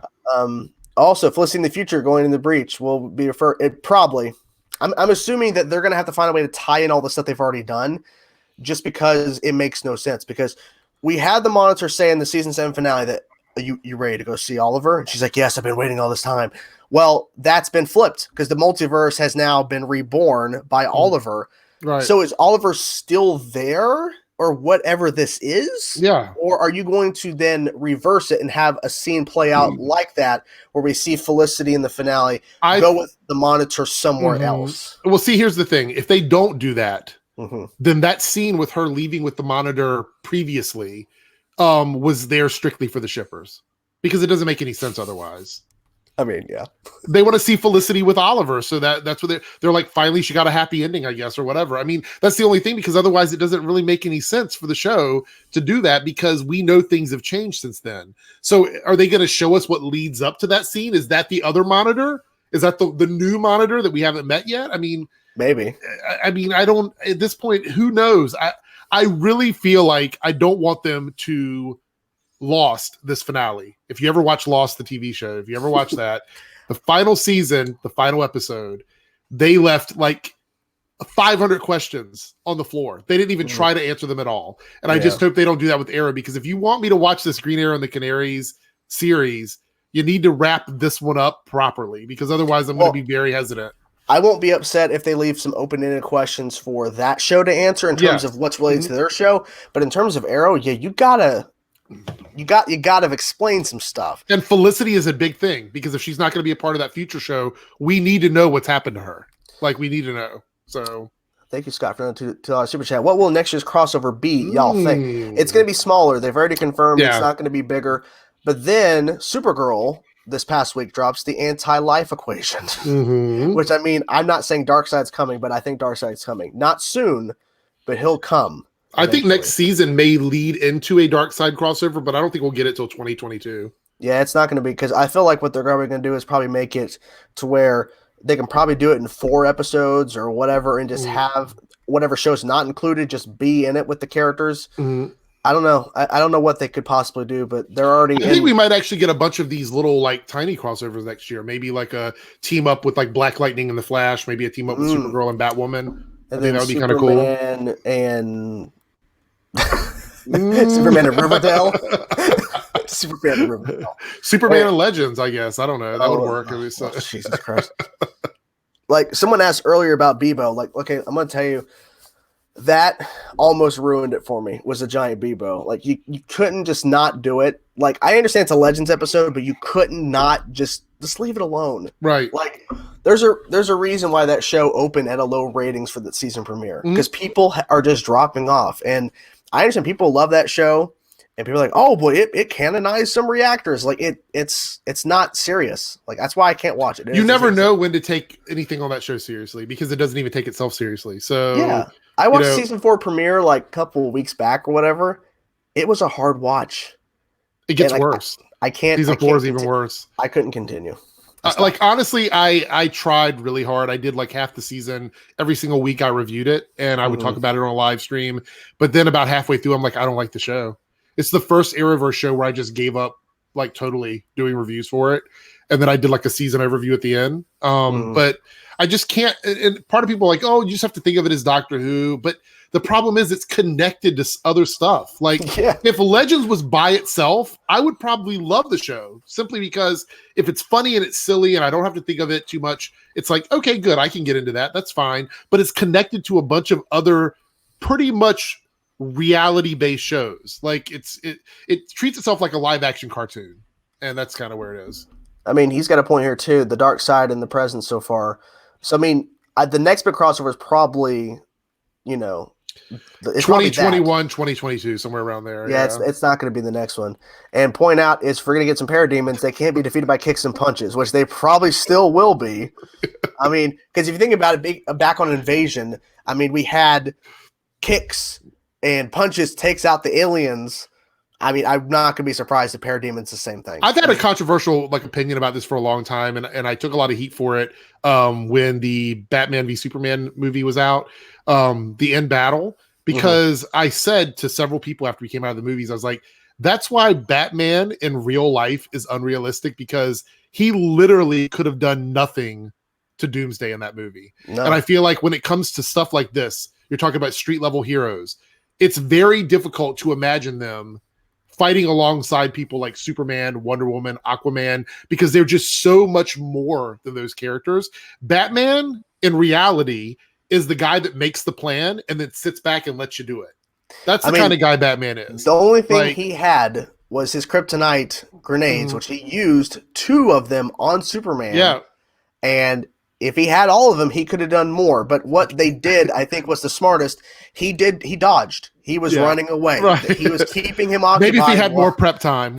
Also, Felicity in the future going in the breach will be referred. It probably. I'm assuming that they're going to have to find a way to tie in all the stuff they've already done, just because it makes no sense. Because we had the Monitor say in the season 7 finale that you ready to go see Oliver, and she's like, yes, I've been waiting all this time. Well, that's been flipped because the multiverse has now been reborn by Oliver. Right. So is Oliver still there or whatever this is? Yeah. Or are you going to then reverse it and have a scene play out like that where we see Felicity in the finale go with the Monitor somewhere else? Well, see, here's the thing. If they don't do that, then that scene with her leaving with the Monitor previously was there strictly for the shippers because it doesn't make any sense otherwise. I mean, yeah. They want to see Felicity with Oliver, so that's what they're like, finally she got a happy ending, I guess, or whatever. I mean, that's the only thing, because otherwise it doesn't really make any sense for the show to do that, because we know things have changed since then. So are they going to show us what leads up to that scene? Is that the other Monitor? Is that the new Monitor that we haven't met yet? I mean, maybe. I mean, I don't, at this point, who knows? I really feel like I don't want them to Lost this finale. If you ever watch Lost, the TV show, if you ever watch that, the final season, the final episode, they left like 500 questions on the floor. They didn't even try to answer them at all. And I just hope they don't do that with Arrow, because if you want me to watch this Green Arrow and the Canaries series, you need to wrap this one up properly, because otherwise I'm going to be very hesitant. I won't be upset if they leave some open-ended questions for that show to answer in terms of what's related to their show. But in terms of Arrow, you gotta explain some stuff. And Felicity is a big thing, because if she's not going to be a part of that future show, we need to know what's happened to her. Like, we need to know. So thank you, Scott, for the $2 super chat. What will next year's crossover be, y'all think? It's going to be smaller. They've already confirmed it's not going to be bigger. But then Supergirl this past week drops the anti-life equation, which, I mean, I'm not saying Darkseid's coming, but I think Darkseid's coming. Not soon, but he'll come. I think next season may lead into a Darkseid crossover, but I don't think we'll get it till 2022. Yeah, it's not going to be, because I feel like what they're probably going to do is probably make it to where they can probably do it in 4 episodes or whatever, and just have whatever show's not included just be in it with the characters. I don't know. I don't know what they could possibly do, but they're already. I think we might actually get a bunch of these little, like, tiny crossovers next year. Maybe like a team up with like Black Lightning and the Flash. Maybe a team up with Supergirl and Batwoman. And I think that would be kind of cool. And Superman and Riverdale. Superman and Riverdale. Superman and Legends, I guess. I don't know. That would work. Jesus Christ. Like, someone asked earlier about Bebo. Like, okay, I'm going to tell you, that almost ruined it for me, was a giant Bebo. Like, you couldn't just not do it. Like, I understand it's a Legends episode, but you couldn't not just leave it alone. Right. Like, there's a reason why that show opened at a low ratings for the season premiere, because people are just dropping off. And I understand people love that show, and people are like, oh boy, it canonized some reactors. Like, it's not serious. Like, that's why I can't watch it. You never know when to take anything on that show seriously, because it doesn't even take itself seriously. So yeah, I watched season 4 premiere like a couple of weeks back or whatever. It was a hard watch. It gets worse. I can't. Season 4 is even worse. I couldn't continue. Like, honestly, I tried really hard. I did like half the season. Every single week I reviewed it, and I would talk about it on a live stream. But then about halfway through, I'm like, I don't like the show. It's the first Arrowverse show where I just gave up, like, totally doing reviews for it. And then I did like a season overview at the end. But I just can't. And part of people are like, oh, you just have to think of it as Doctor Who. But the problem is it's connected to other stuff. Like, if Legends was by itself, I would probably love the show, simply because if it's funny and it's silly and I don't have to think of it too much, it's like, okay, good, I can get into that. That's fine. But it's connected to a bunch of other pretty much reality-based shows. Like, it treats itself like a live-action cartoon, and that's kind of where it is. I mean, he's got a point here too. The dark side and the present so far. So I mean, the next big crossover is probably, it's 2021, 2022, somewhere around there. Yeah, it's not going to be the next one. And point out is, if we're going to get some parademons, they can't be defeated by kicks and punches, which they probably still will be. I mean, because if you think about it, back on Invasion, I mean, we had kicks and punches takes out the aliens. I mean, I'm not gonna be surprised if Parademon's the same thing. I've had a controversial opinion about this for a long time, and I took a lot of heat for it when the Batman v Superman movie was out, the end battle, because I said to several people after we came out of the movies, I was like, that's why Batman in real life is unrealistic, because he literally could have done nothing to Doomsday in that movie. No. And I feel like when it comes to stuff like this, you're talking about street level heroes, it's very difficult to imagine them fighting alongside people like Superman, Wonder Woman, Aquaman, because they're just so much more than those characters. Batman, in reality, is the guy that makes the plan and then sits back and lets you do it. That's the kind of guy Batman is. The only thing he had was his kryptonite grenades, which he used 2 of them on Superman. Yeah. And if he had all of them, he could have done more. But what they did, I think, was the smartest. He dodged. He was running away. Right. He was keeping him occupied. Maybe if he had more prep time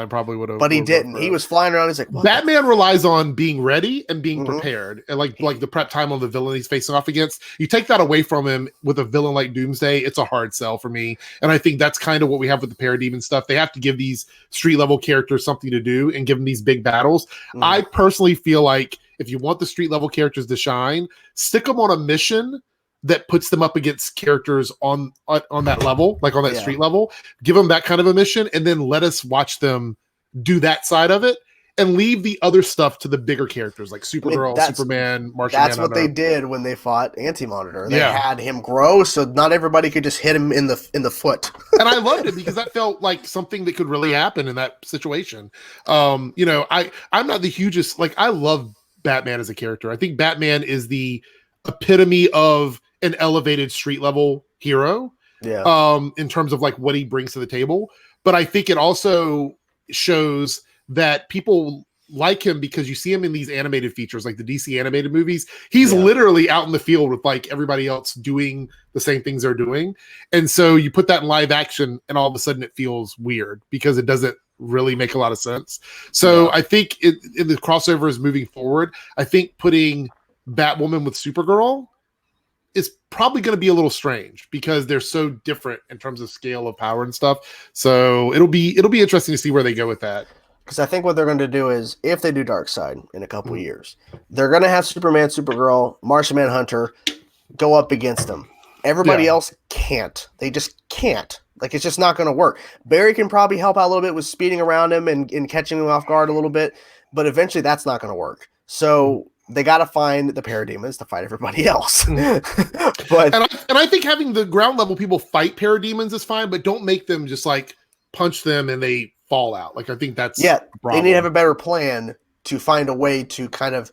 probably would have. But he didn't. He was flying around. He's like, Batman relies on being ready and being prepared, and like the prep time on the villain he's facing off against. You take that away from him with a villain like Doomsday, it's a hard sell for me. And I think that's kind of what we have with the Parademon stuff. They have to give these street level characters something to do and give them these big battles. I personally feel like if you want the street level characters to shine, stick them on a mission that puts them up against characters on that level, like on that street level. Give them that kind of a mission, and then let us watch them do that side of it, and leave the other stuff to the bigger characters like Supergirl, Superman, Martian Manhunter. That's what they did when they fought Anti-Monitor. They had him grow, so not everybody could just hit him in the foot. And I loved it because that felt like something that could really happen in that situation. I'm not the hugest, like, I love Batman as a character. I think Batman is the epitome of an elevated street level hero, in terms of like what he brings to the table. But I think it also shows that people like him because you see him in these animated features, like the DC animated movies. He's literally out in the field with like everybody else doing the same things they're doing. And so you put that in live action and all of a sudden it feels weird because it doesn't really make a lot of sense. So I think in the crossovers moving forward, I think putting Batwoman with Supergirl is probably going to be a little strange because they're so different in terms of scale of power and stuff. So it'll be interesting to see where they go with that. Because I think what they're going to do is, if they do Darkseid in a couple years, they're going to have Superman, Supergirl, Martian Manhunter go up against them. Everybody else can't. They just can't. Like, it's just not going to work. Barry can probably help out a little bit with speeding around him and catching him off guard a little bit, but eventually that's not going to work. So they got to find the Parademons to fight everybody else. But and I think having the ground level people fight Parademons is fine, but don't make them just like punch them and they fall out. Like, I think that's they need to have a better plan to find a way to kind of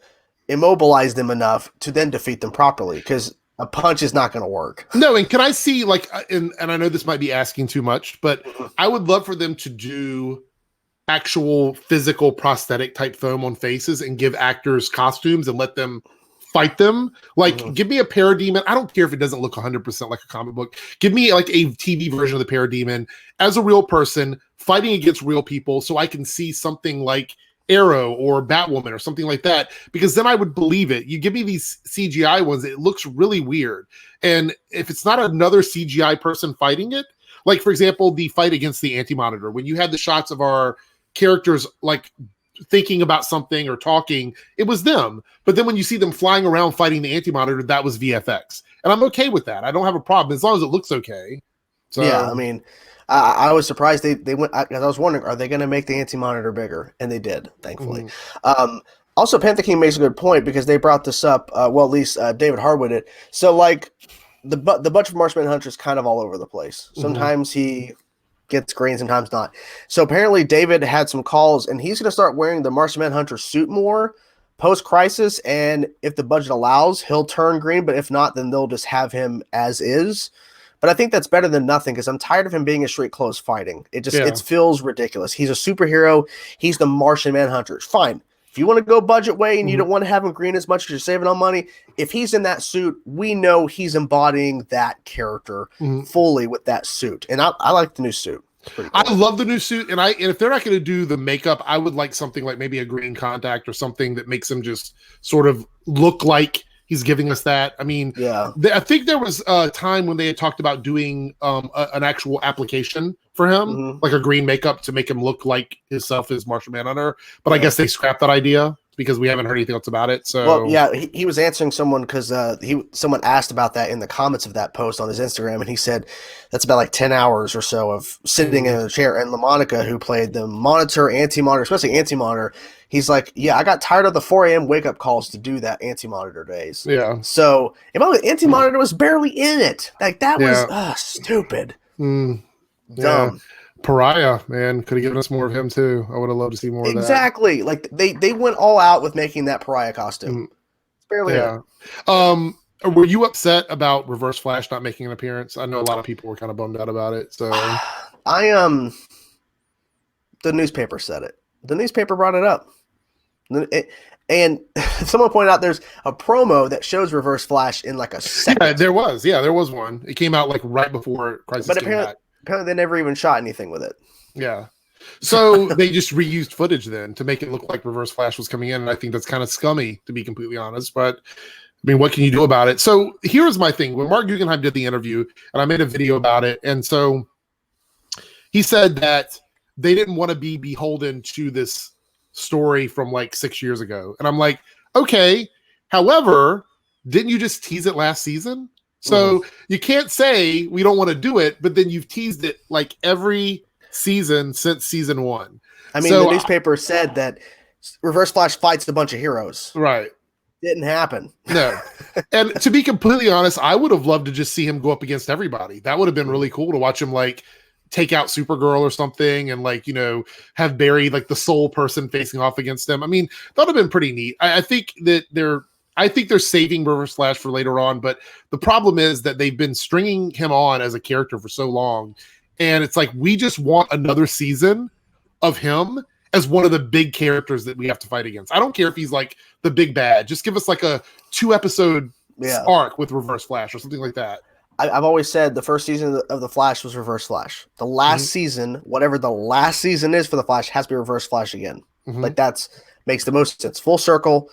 immobilize them enough to then defeat them properly, because a punch is not going to work. No, and can I see, like, and I know this might be asking too much, but I would love for them to do actual physical prosthetic type foam on faces and give actors costumes and let them fight them. Like, give me a Parademon. I don't care if it doesn't look 100% like a comic book. Give me like a TV version of the Parademon as a real person fighting against real people, so I can see something like Arrow or Batwoman or something like that, because then I would believe it. You give me these CGI ones, it looks really weird. And if it's not another CGI person fighting it, like, for example, the fight against the Anti-Monitor, when you had the shots of our characters like thinking about something or talking, it was them. But then when you see them flying around fighting the Anti-Monitor, that was VFX. And I'm okay with that. I don't have a problem as long as it looks okay. So yeah, I mean, I was surprised they went, because I was wondering, are they going to make the Anti-Monitor bigger? And they did, thankfully. Also, Panther King makes a good point, because they brought this up, at least David Harwood did. So, like, the bunch of Martian Manhunter is kind of all over the place. Sometimes he gets green, sometimes not. So apparently David had some calls, and he's going to start wearing the Martian Manhunter suit more post-crisis, and if the budget allows, he'll turn green, but if not, then they'll just have him as is. But I think that's better than nothing, because I'm tired of him being in straight clothes fighting. It feels ridiculous. He's a superhero. He's the Martian Manhunter. Fine. If you want to go budget way and you don't want to have him green as much as you're saving on money, if he's in that suit, we know he's embodying that character fully with that suit. And I like the new suit. Cool. I love the new suit. And if they're not going to do the makeup, I would like something like maybe a green contact or something that makes him just sort of look like he's giving us that. I mean, Yeah. I think there was a time when they had talked about doing an actual application for him, like a green makeup to make him look like himself as Martian Manhunter. But I guess they scrapped that idea because we haven't heard anything else about it. So, well, yeah, he was answering someone because someone asked about that in the comments of that post on his Instagram, and he said that's about like 10 hours or so of sitting in a chair. And LaMonica, who played the Monitor, Anti-Monitor, especially Anti-Monitor, he's like, yeah, I got tired of the 4 a.m. wake up calls to do that Anti-Monitor days. Yeah. So, and by the way, Anti-Monitor was barely in it. Like that was stupid, dumb. Yeah. Pariah, man, could have given us more of him too. I would have loved to see more of that. Exactly. Like they went all out with making that Pariah costume. It's barely in it. Were you upset about Reverse Flash not making an appearance? I know a lot of people were kind of bummed out about it. So the newspaper said it. The newspaper brought it up. And someone pointed out there's a promo that shows Reverse Flash in like a second. Yeah, there was one. It came out like right before Crisis came back. Apparently they never even shot anything with it. Yeah. So they just reused footage then to make it look like Reverse Flash was coming in. And I think that's kind of scummy, to be completely honest. But I mean, what can you do about it? So here's my thing. When Mark Guggenheim did the interview, and I made a video about it, and so he said that they didn't want to be beholden to this story from like 6 years ago. And I'm like, okay. However, didn't you just tease it last season? So you can't say we don't want to do it, but then you've teased it like every season since season 1. I mean, the newspaper said that Reverse Flash fights a bunch of heroes. Right. Didn't happen. No. And to be completely honest, I would have loved to just see him go up against everybody. That would have been really cool to watch him like take out Supergirl or something and like, have Barry like the sole person facing off against him. I mean, that would have been pretty neat. I think that they're saving Reverse Flash for later on, but the problem is that they've been stringing him on as a character for so long. And it's like, we just want another season of him as one of the big characters that we have to fight against. I don't care if he's like the big bad. Just give us like a 2-episode arc with Reverse Flash or something like that. I've always said the first season of The Flash was Reverse Flash. The last season, whatever the last season is for The Flash, has to be Reverse Flash again. Like makes the most sense. Full circle.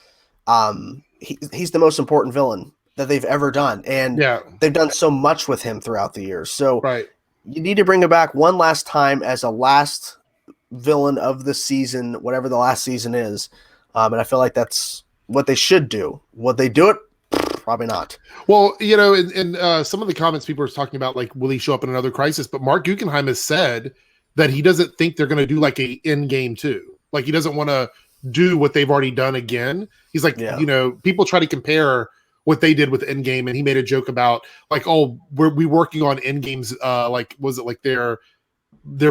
He's the most important villain that they've ever done. And they've done so much with him throughout the years. So you need to bring him back one last time as a last villain of the season, whatever the last season is. And I feel like that's what they should do. Would they do it? Probably not. Well, in some of the comments, people are talking about, like, will he show up in another Crisis? But Mark Guggenheim has said that he doesn't think they're going to do like a Endgame 2. Like, he doesn't want to do what they've already done again. He's like, people try to compare what they did with Endgame, and he made a joke about like, oh, we working on Endgame's like, was it like their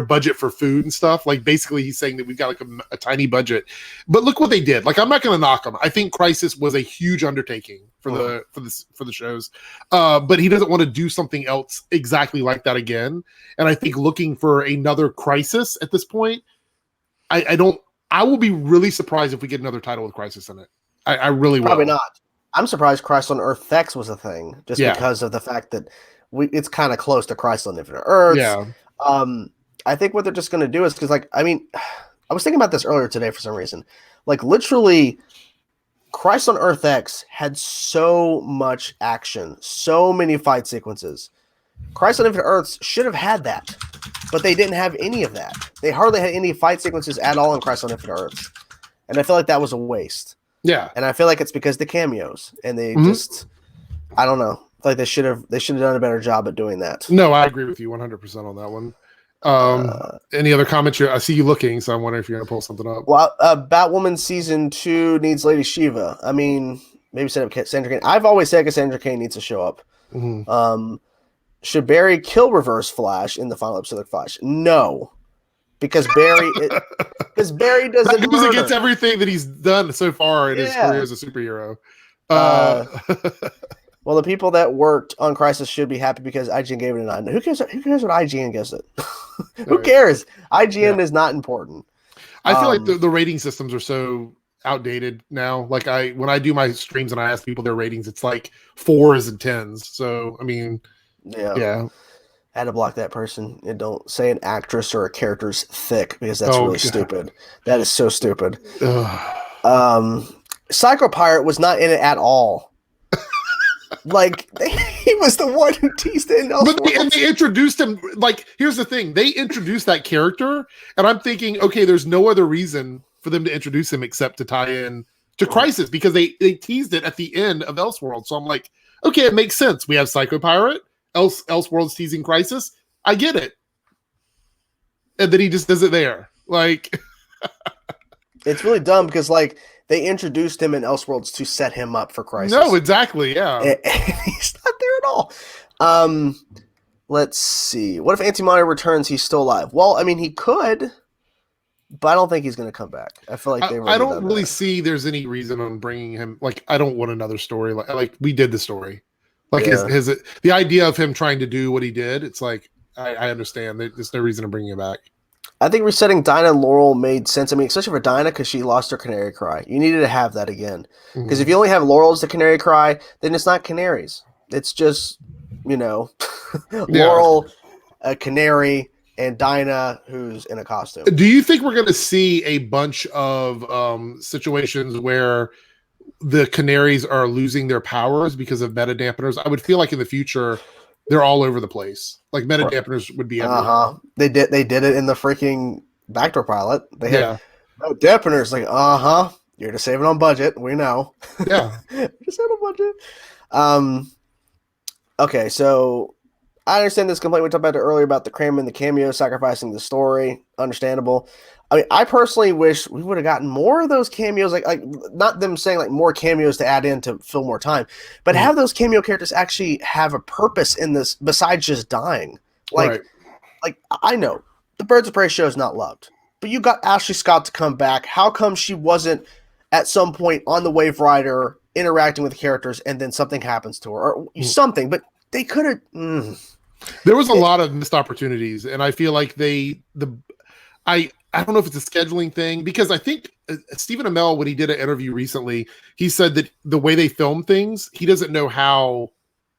budget for food and stuff? Like, basically he's saying that we've got like a tiny budget, but look what they did. Like, I'm not going to knock them. I think Crisis was a huge undertaking for the shows, but he doesn't want to do something else exactly like that again. And I think looking for another Crisis at this point, I will be really surprised if we get another title with Crisis in it. I really will. Probably not. I'm surprised Crisis on Earth X was a thing, just because of the fact that it's kind of close to Crisis on Infinite Earths. Yeah. I think what they're just going to do is because, like, I mean, I was thinking about this earlier today for some reason. Like, literally, Crisis on Earth X had so much action, so many fight sequences. Crisis on Infinite Earths should have had that, but they didn't have any of that. They hardly had any fight sequences at all in Crisis on Infinite Earths, and I feel like that was a waste. Yeah, and I feel like it's because the cameos, and they just, I don't know, like they should have done a better job at doing that. No, I agree with you 100% on that one. Any other comments? I see you looking, so I'm wondering if you're gonna pull something up. Well, Batwoman season 2 needs Lady Shiva. I mean, maybe set up Cassandra Cain. I've always said Cassandra Cain needs to show up. Should Barry kill Reverse Flash in the final episode of Flash? No, because Barry doesn't. That goes against everything that he's done so far in his career as a superhero. Well, the people that worked on Crisis should be happy because IGN gave it a 9. Who cares what IGN gives it? Who cares? IGN is not important. I feel like the rating systems are so outdated now. Like, when I do my streams and I ask people their ratings, it's like 4s and 10s. So, I mean, yeah. I had to block that person. And don't say an actress or a character's thick because that's really stupid. That is so stupid. Psycho Pirate was not in it at all. Like he was the one who teased it in Elseworlds. And they introduced him. Like, here's the thing: they introduced that character, and I'm thinking, okay, there's no other reason for them to introduce him except to tie in to Crisis, because they teased it at the end of Elseworlds. So I'm like, okay, it makes sense. We have Psycho Pirate, Elseworlds teasing Crisis. I get it. And then he just does it there. Like, it's really dumb because like they introduced him in Elseworlds to set him up for Crisis. No, exactly, yeah. And he's not there at all. Let's see. What if Antimonitor returns? He's still alive. Well, I mean, he could, but I don't think he's going to come back. I feel like I don't really see there's any reason on bringing him. Like, I don't want another story. Like we did the story. Like the idea of him trying to do what he did. It's like I understand. There's no reason to bring him back. I think resetting Dinah and Laurel made sense. I mean, especially for Dinah because she lost her Canary Cry. You needed to have that again. Because if you only have Laurel as the Canary Cry, then it's not Canaries. It's just, Laurel, a Canary, and Dinah who's in a costume. Do you think we're going to see a bunch of situations where the Canaries are losing their powers because of meta dampeners? I would feel like in the future they're all over the place. Like meta dampeners would be everywhere. They did it in the freaking backdoor pilot. They had no dampeners. Like, you're just saving on budget. We know. Yeah. Just saving on budget. Okay, so I understand this complaint we talked about it earlier about the cramming the cameo, sacrificing the story. Understandable. I mean, I personally wish we would have gotten more of those cameos, like not them saying like more cameos to add in to fill more time, but have those cameo characters actually have a purpose in this besides just dying. Like I know the Birds of Prey show is not loved, but you got Ashley Scott to come back. How come she wasn't at some point on the Wave Rider interacting with the characters and then something happens to her or something? But they could have. There was a lot of missed opportunities, and I feel like I don't know if it's a scheduling thing, because I think Stephen Amell, when he did an interview recently, he said that the way they film things, he doesn't know how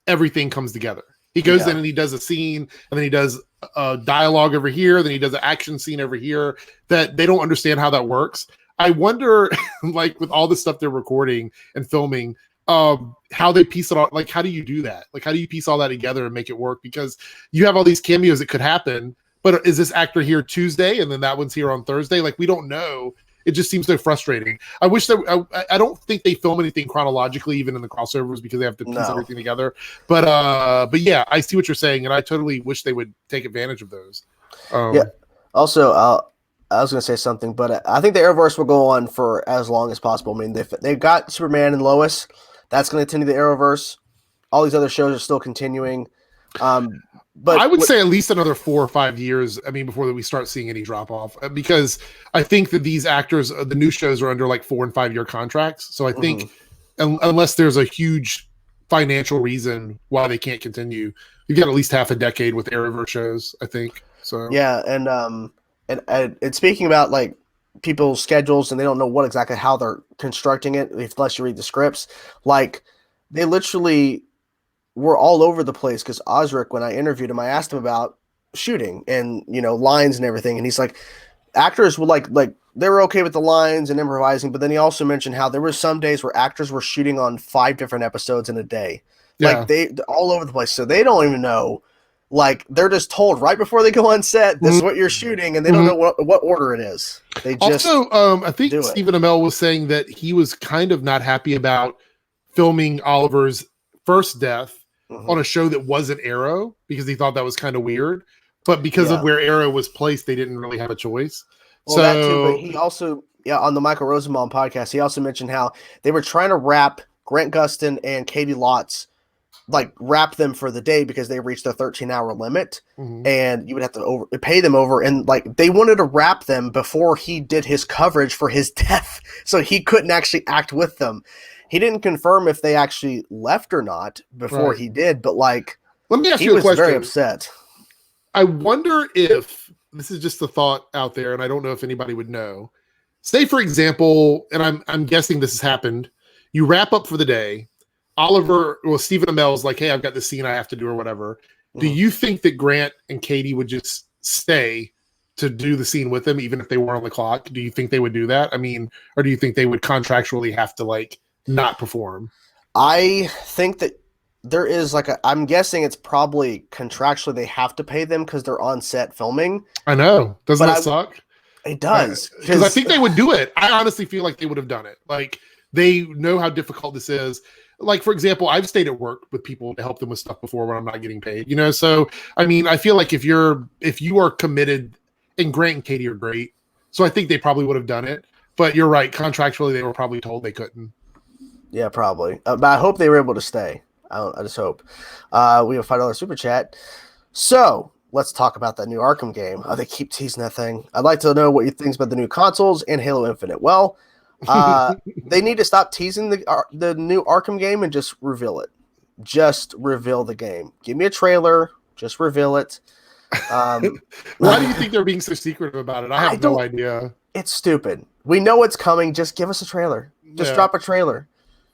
everything comes together. He goes in and he does a scene, and then he does a dialogue over here, then he does an action scene over here, that they don't understand how that works. I wonder, like with all the stuff they're recording and filming, how they piece it all. Like, how do you do that? Like, how do you piece all that together and make it work? Because you have all these cameos that could happen, but is this actor here Tuesday and then that one's here on Thursday? Like, we don't know. It just seems so frustrating. I wish that I don't think they film anything chronologically, even in the crossovers, because they have to piece everything together. But yeah, I see what you're saying, and I totally wish they would take advantage of those. Also, I was going to say something, but I think the Arrowverse will go on for as long as possible. I mean, they've got Superman and Lois. That's going to continue the Arrowverse. All these other shows are still continuing. But I would say at least another 4 or 5 years. I mean, before we start seeing any drop off, because I think that these actors, the new shows, are under like 4 and 5 year contracts. So I think unless there's a huge financial reason why they can't continue, you've got at least half a decade with Arrowverse shows, I think. So yeah, and speaking about like people's schedules, and they don't know what exactly how they're constructing it unless you read the scripts. Like they literally were all over the place because Osric, when I interviewed him, I asked him about shooting and lines and everything, and he's like, actors would like they were okay with the lines and improvising, but then he also mentioned how there were some days where actors were shooting on 5 different episodes in a day. Like they're all over the place, so they don't even know. Like they're just told right before they go on set, this is what you're shooting, and they don't know what order it is. They just I think Stephen Amell was saying that he was kind of not happy about filming Oliver's first death on a show that wasn't Arrow, because he thought that was kind of weird. But because of where Arrow was placed, they didn't really have a choice. Well, that too, but he also, on the Michael Rosenbaum podcast, he also mentioned how they were trying to wrap Grant Gustin and Katie Lotz, like wrap them for the day because they reached their 13-hour limit, and you would have to pay them over. And like they wanted to wrap them before he did his coverage for his death, so he couldn't actually act with them. He didn't confirm if they actually left or not before he did, but like, let me ask you a question. Very upset. I wonder if this is just a thought out there, and I don't know if anybody would know. Say, for example, and I'm guessing this has happened. You wrap up for the day. Stephen Amell's like, hey, I've got this scene I have to do or whatever. Do you think that Grant and Katie would just stay to do the scene with him, even if they weren't on the clock? Do you think they would do that? I mean, or do you think they would contractually have to like not perform? I think that there is like I'm guessing it's probably contractually they have to pay them because they're on set filming. I know. Doesn't that suck? It does. Because I think they would do it. I honestly feel like they would have done it. Like, they know how difficult this is. Like, for example, I've stayed at work with people to help them with stuff before when I'm not getting paid, you know? So, I mean, I feel like if you are committed, and Grant and Katie are great, so I think they probably would have done it. But you're right. Contractually, they were probably told they couldn't. Yeah, probably. But I hope they were able to stay. I just hope. We have a $5 super chat. So let's talk about that new Arkham game. They keep teasing that thing. I'd like to know what you think about the new consoles and Halo Infinite. Well, they need to stop teasing the new Arkham game and just reveal it. Just reveal the game. Give me a trailer. Just reveal it. Why do you think they're being so secretive about it? I have no idea. It's stupid. We know it's coming. Just give us a trailer. Just drop a trailer.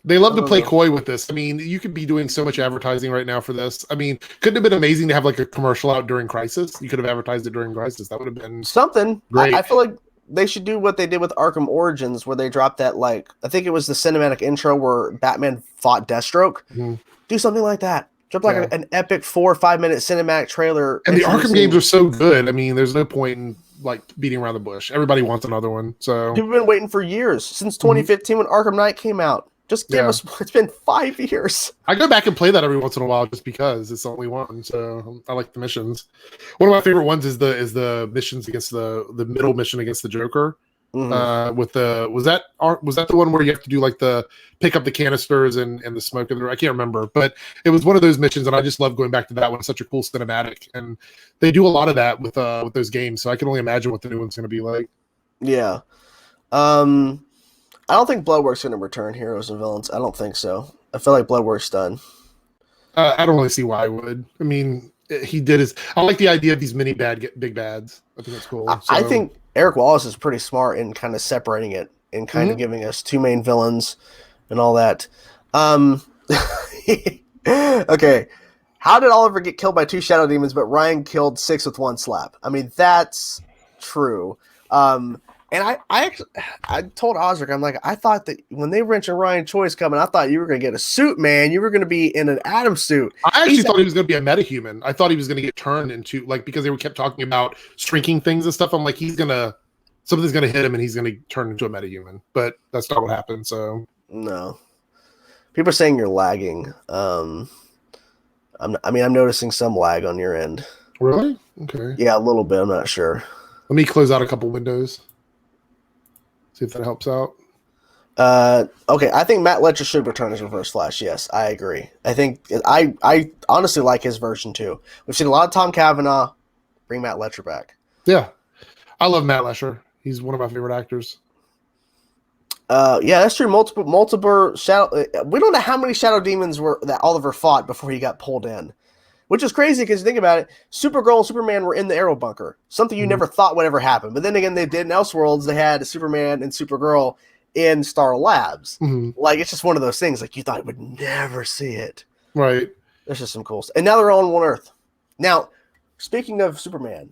They love to play coy with this. I mean, you could be doing so much advertising right now for this. I mean, couldn't have been amazing to have like a commercial out during Crisis? You could have advertised it during Crisis. That would have been something. Great. I feel like they should do what they did with Arkham Origins, where they dropped that, like, I think it was the cinematic intro where Batman fought Deathstroke. Mm-hmm. Do something like that. Drop like an epic 4 or 5 minute cinematic trailer. And the Arkham games are so good. I mean, there's no point in like beating around the bush. Everybody wants another one. So people have been waiting for years since 2015 when Arkham Knight came out. Just give us. It's been 5 years. I go back and play that every once in a while just because it's the only one. So I like the missions. One of my favorite ones is the missions against the middle mission against the Joker. Mm-hmm. Was that the one where you have to do like the pick up the canisters and the smoke? I can't remember, but it was one of those missions, and I just love going back to that one. It's such a cool cinematic, and they do a lot of that with those games. So I can only imagine what the new one's going to be like. Yeah. I don't think Bloodwork's going to return Heroes and Villains. I don't think so. I feel like Bloodwork's done. I don't really see why I would. I mean, he did his. I like the idea of these mini big bads. I think that's cool. I think Eric Wallace is pretty smart in kind of separating it and kind of giving us 2 main villains and all that. Okay. How did Oliver get killed by 2 shadow demons, but Ryan killed 6 with 1 slap? I mean, that's true. And I told Osric, I'm like, I thought that when they mentioned Ryan Choi's coming, I thought you were going to get a suit, man. You were going to be in an Atom suit. I actually thought he was going to be a metahuman. I thought he was going to get turned into, like, because they kept talking about shrinking things and stuff. I'm like, something's going to hit him and he's going to turn into a metahuman. But that's not what happened, so. No. People are saying you're lagging. I'm noticing some lag on your end. Really? Okay. Yeah, a little bit. I'm not sure. Let me close out a couple windows. See if that helps out. Okay, I think Matt Letcher should return as Reverse Flash. Yes, I agree. I think I honestly like his version too. We've seen a lot of Tom Cavanaugh. Bring Matt Letcher back. Yeah, I love Matt Letcher. He's one of my favorite actors. Yeah, that's true. Multiple shadow. We don't know how many shadow demons that Oliver fought before he got pulled in. Which is crazy because think about it, Supergirl and Superman were in the Arrow bunker. Something you never thought would ever happen. But then again, they did in Elseworlds. They had Superman and Supergirl in Star Labs. Mm-hmm. Like, it's just one of those things. Like, you thought you would never see it. Right. There's just some cool stuff. And now they're all on one Earth. Now, speaking of Superman,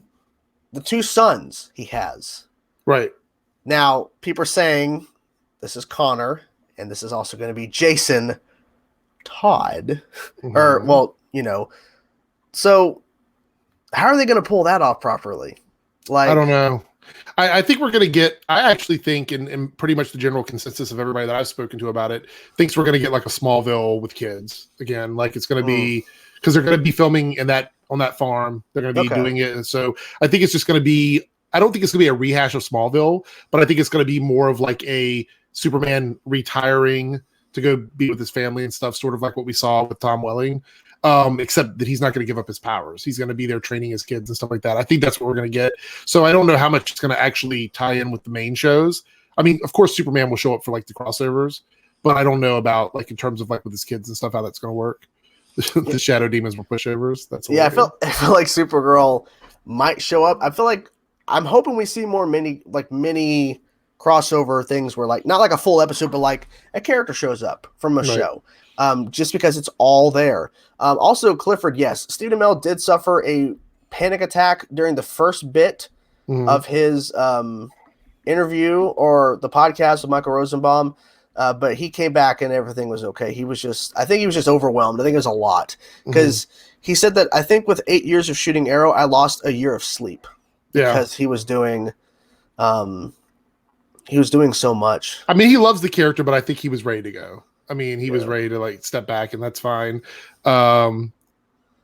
the 2 sons he has. Right. Now, people are saying this is Connor, and this is also going to be Jason Todd. Mm-hmm. Or, well, you know. So, how are they going to pull that off properly? Like, I don't know. I think we're going to get. I actually think, and pretty much the general consensus of everybody that I've spoken to about it, thinks we're going to get like a Smallville with kids again. Like it's going to be because they're going to be filming on that farm. They're going to be doing it, and so I think it's just going to be. I don't think it's going to be a rehash of Smallville, but I think it's going to be more of like a Superman retiring to go be with his family and stuff, sort of like what we saw with Tom Welling. Except that he's not going to give up his powers. He's going to be there training his kids and stuff like that. I think that's what we're going to get. So I don't know how much it's going to actually tie in with the main shows. I mean, of course, Superman will show up for like the crossovers, but I don't know about like in terms of like with his kids and stuff, how that's going to work. The shadow demons were pushovers. That's I feel like Supergirl might show up. I feel like I'm hoping we see more mini crossover things where like not like a full episode, but like a character shows up from a show. Just because it's all there. Also, Clifford, yes, Stephen Amell did suffer a panic attack during the first bit of his interview or the podcast with Michael Rosenbaum. But he came back and everything was okay. I think he was just overwhelmed. I think it was a lot because he said that I think with 8 years of shooting Arrow, I lost a year of sleep because he was doing so much. I mean, he loves the character, but I think he was ready to go. I mean, he was ready to like step back, and that's fine.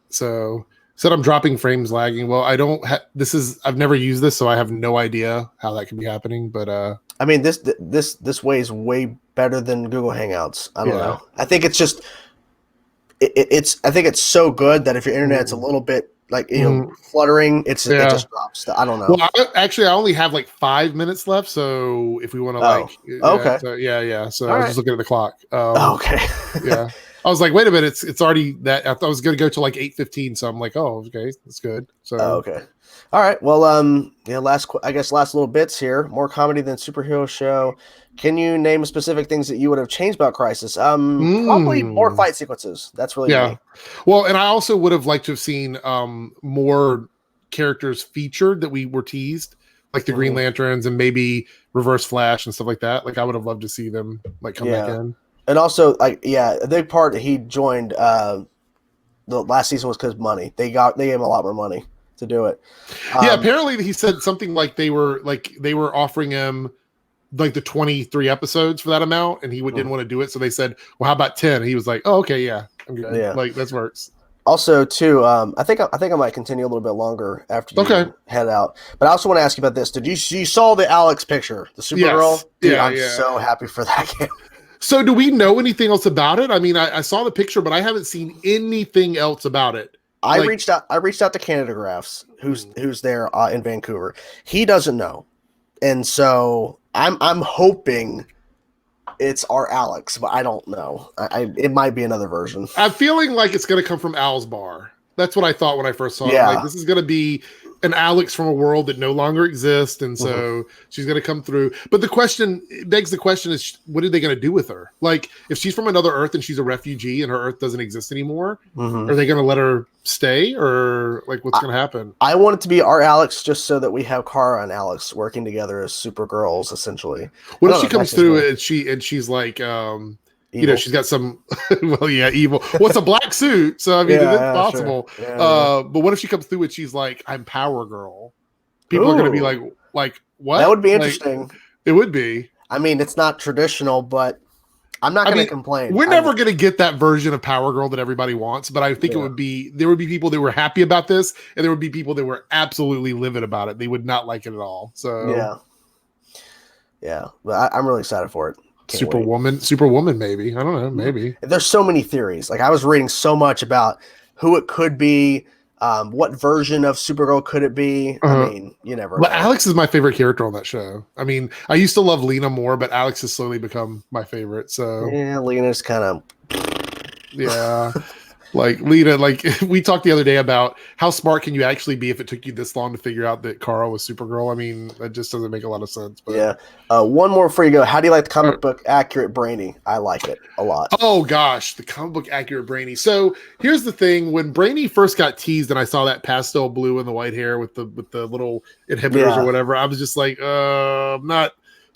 So said I'm dropping frames lagging. Well, I've never used this, so I have no idea how that can be happening. But I mean, this way is way better than Google Hangouts. I don't know. I think it's just I think it's so good that if your internet's a little bit like fluttering, it just drops. I don't know. Well, I only have like 5 minutes left, so if we want to okay. So I was just looking at the clock. Okay. Yeah. I was like, wait a minute, it's already that. I thought I was going to go to like 8:15, so I'm like, oh, okay, that's good. So okay. All right. Well, last little bits here. More comedy than superhero show. Can you name specific things that you would have changed about Crisis? Probably more fight sequences. That's really me. Well, and I also would have liked to have seen more characters featured that we were teased, like the Green Lanterns and maybe Reverse Flash and stuff like that. Like I would have loved to see them like come back in. And also, a big part that he joined the last season was because money. They gave him a lot more money to do it. Apparently he said something like they were offering him like the 23 episodes for that amount, and he didn't want to do it. So they said, "Well, how about 10?" And he was like, "Oh, okay, yeah, I'm good. Yeah, like that works." Also, too, I think I might continue a little bit longer after you head out. But I also want to ask you about this. Did you saw the Alex picture, the Supergirl? Yes. Dude, I'm so happy for that game. So do we know anything else about it? I mean, I saw the picture, but I haven't seen anything else about it. I reached out to Canada Graphs, who's there in Vancouver. He doesn't know. And so I'm hoping it's our Alex, but I don't know. It might be another version. I'm feeling like it's going to come from Al's bar. That's what I thought when I first saw it. Like, this is going to be an Alex from a world that no longer exists, and so she's going to come through. But the question begs the question is, what are they going to do with her? Like, if she's from another Earth and she's a refugee and her Earth doesn't exist anymore, are they going to let her stay, or like what's going to happen? I want it to be our Alex just so that we have Kara and Alex working together as Supergirls, essentially. What if she comes through and she's like, evil. You know, she's got some, evil. Well, it's a black suit, so I mean, it's possible. Sure. But what if she comes through and she's like, I'm Power Girl? People are going to be like, what? That would be interesting. It would be. I mean, it's not traditional, but I'm not going to complain. We're never going to get that version of Power Girl that everybody wants, but I think there would be people that were happy about this, and there would be people that were absolutely livid about it. They would not like it at all. So yeah. But I'm really excited for it. Superwoman, maybe. I don't know, maybe. There's so many theories. Like I was reading so much about who it could be, what version of Supergirl could it be? I mean, you never know. But Alex is my favorite character on that show. I mean, I used to love Lena more, but Alex has slowly become my favorite. So yeah, Lena's kind of Like Lena, like we talked the other day about how smart can you actually be if it took you this long to figure out that Kara was Supergirl. I mean, that just doesn't make a lot of sense. But one more before you go. How do you like the comic book accurate Brainy? I like it a lot. Oh gosh, the comic book accurate Brainy. So here's the thing: when Brainy first got teased, and I saw that pastel blue and the white hair with the little inhibitors or whatever, I was just like, I'm not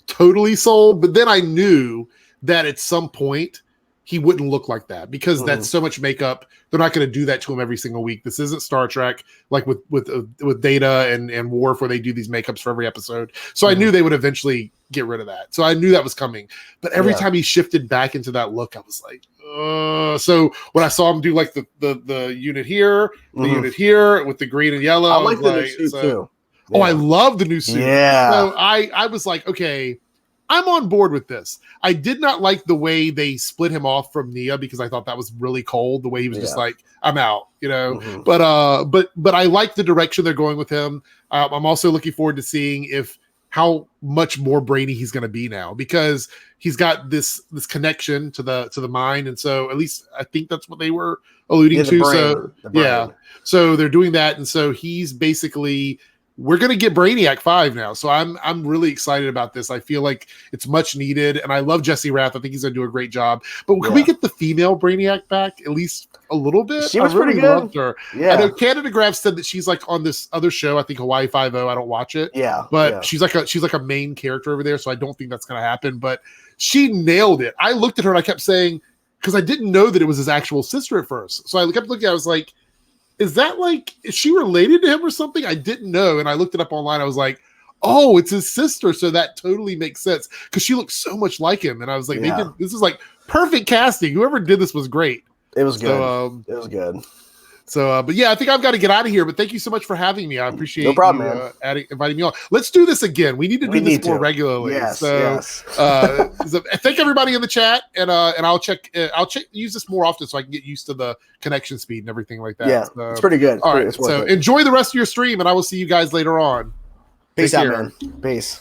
totally sold. But then I knew that at some point he wouldn't look like that because that's so much makeup. They're not going to do that to him every single week. This isn't Star Trek, like with Data and Worf, where they do these makeups for every episode. So I knew they would eventually get rid of that. So I knew that was coming. But every time he shifted back into that look, I was like, so when I saw him do like the unit here, the unit here with the green and yellow, I like the new suit too. Oh, I love the new suit. Yeah. So I was like, okay, I'm on board with this. I did not like the way they split him off from Nia because I thought that was really cold. The way he was just like, I'm out, you know. But I like the direction they're going with him. I'm also looking forward to seeing how much more brainy he's going to be now because he's got this connection to the mind, and so at least I think that's what they were alluding to. Brain. So so they're doing that, and so he's basically we're gonna get Brainiac 5 now. So I'm really excited about this. I feel like it's much needed, and I love Jesse Rath. I think he's gonna do a great job. But can we get the female Brainiac back at least a little bit? She was really pretty good. loved her. Yeah. I know Canada Graf said that she's like on this other show, I think Hawaii Five-0. I don't watch it. Yeah. But she's like a main character over there, so I don't think that's gonna happen. But she nailed it. I looked at her and I kept saying, because I didn't know that it was his actual sister at first. So I kept looking, I was like, is she related to him or something? I didn't know. And I looked it up online. I was like, oh, it's his sister. So that totally makes sense because she looks so much like him. And I was like, this is like perfect casting. Whoever did this was great. It was good. It was good. So, but yeah, I think I've got to get out of here. But thank you so much for having me. I appreciate no problem, man. Inviting me on. Let's do this again. We need to do this more regularly. Yes, so, so thank everybody in the chat, and I'll use this more often so I can get used to the connection speed and everything like that. Yeah, it's pretty good. All right, so enjoy the rest of your stream, and I will see you guys later on. Peace out, man. Peace.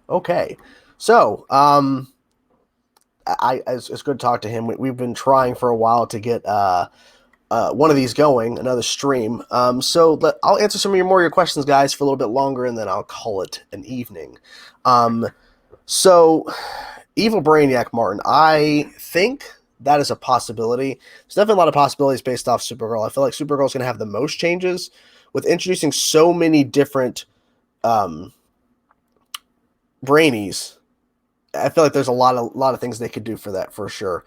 Okay, so it's good to talk to him. We've been trying for a while to get one of these going, another stream. So I'll answer some of your questions, guys, for a little bit longer, and then I'll call it an evening. So Evil Brainiac, Martin, I think that is a possibility. There's definitely a lot of possibilities based off Supergirl. I feel like Supergirl is going to have the most changes with introducing so many different brainies. I feel like there's a lot of things they could do for that for sure.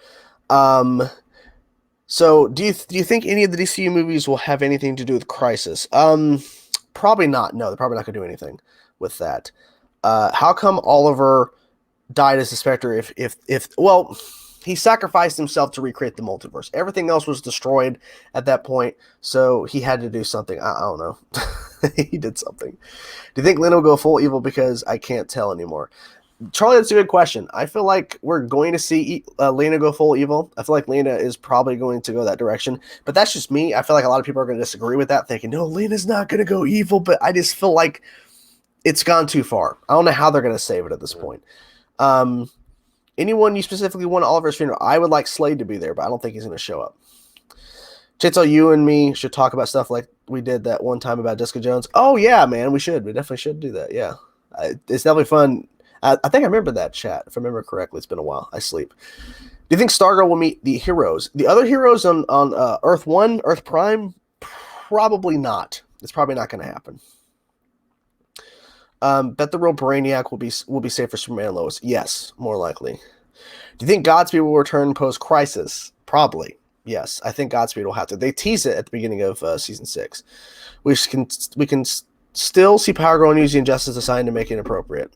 So do you think any of the DCU movies will have anything to do with Crisis? Probably not. No, they're probably not going to do anything with that. How come Oliver died as the Spectre if he sacrificed himself to recreate the multiverse. Everything else was destroyed at that point, so he had to do something. I don't know. He did something. Do you think Lena will go full evil? Because I can't tell anymore. Charlie, that's a good question. I feel like we're going to see Lena go full evil. I feel like Lena is probably going to go that direction, but that's just me. I feel like a lot of people are going to disagree with that, thinking, no, Lena's not going to go evil, but I just feel like it's gone too far. I don't know how they're going to save it at this point. Anyone you specifically want Oliver's funeral? I would like Slade to be there, but I don't think he's going to show up. Chitzel, you and me should talk about stuff like we did that one time about Jessica Jones. Oh, yeah, man, we should. We definitely should do that, yeah. It's definitely fun. I think I remember that chat. If I remember correctly, it's been a while. I sleep. Do you think Stargirl will meet the heroes? The other heroes on Earth 1, Earth Prime? Probably not. It's probably not going to happen. Bet the real Brainiac will be safe for Superman and Lois. Yes, more likely. Do you think Godspeed will return post-Crisis? Probably. Yes, I think Godspeed will have to. They tease it at the beginning of season 6. We can still see Power Girl and use the Injustice assigned to make it appropriate.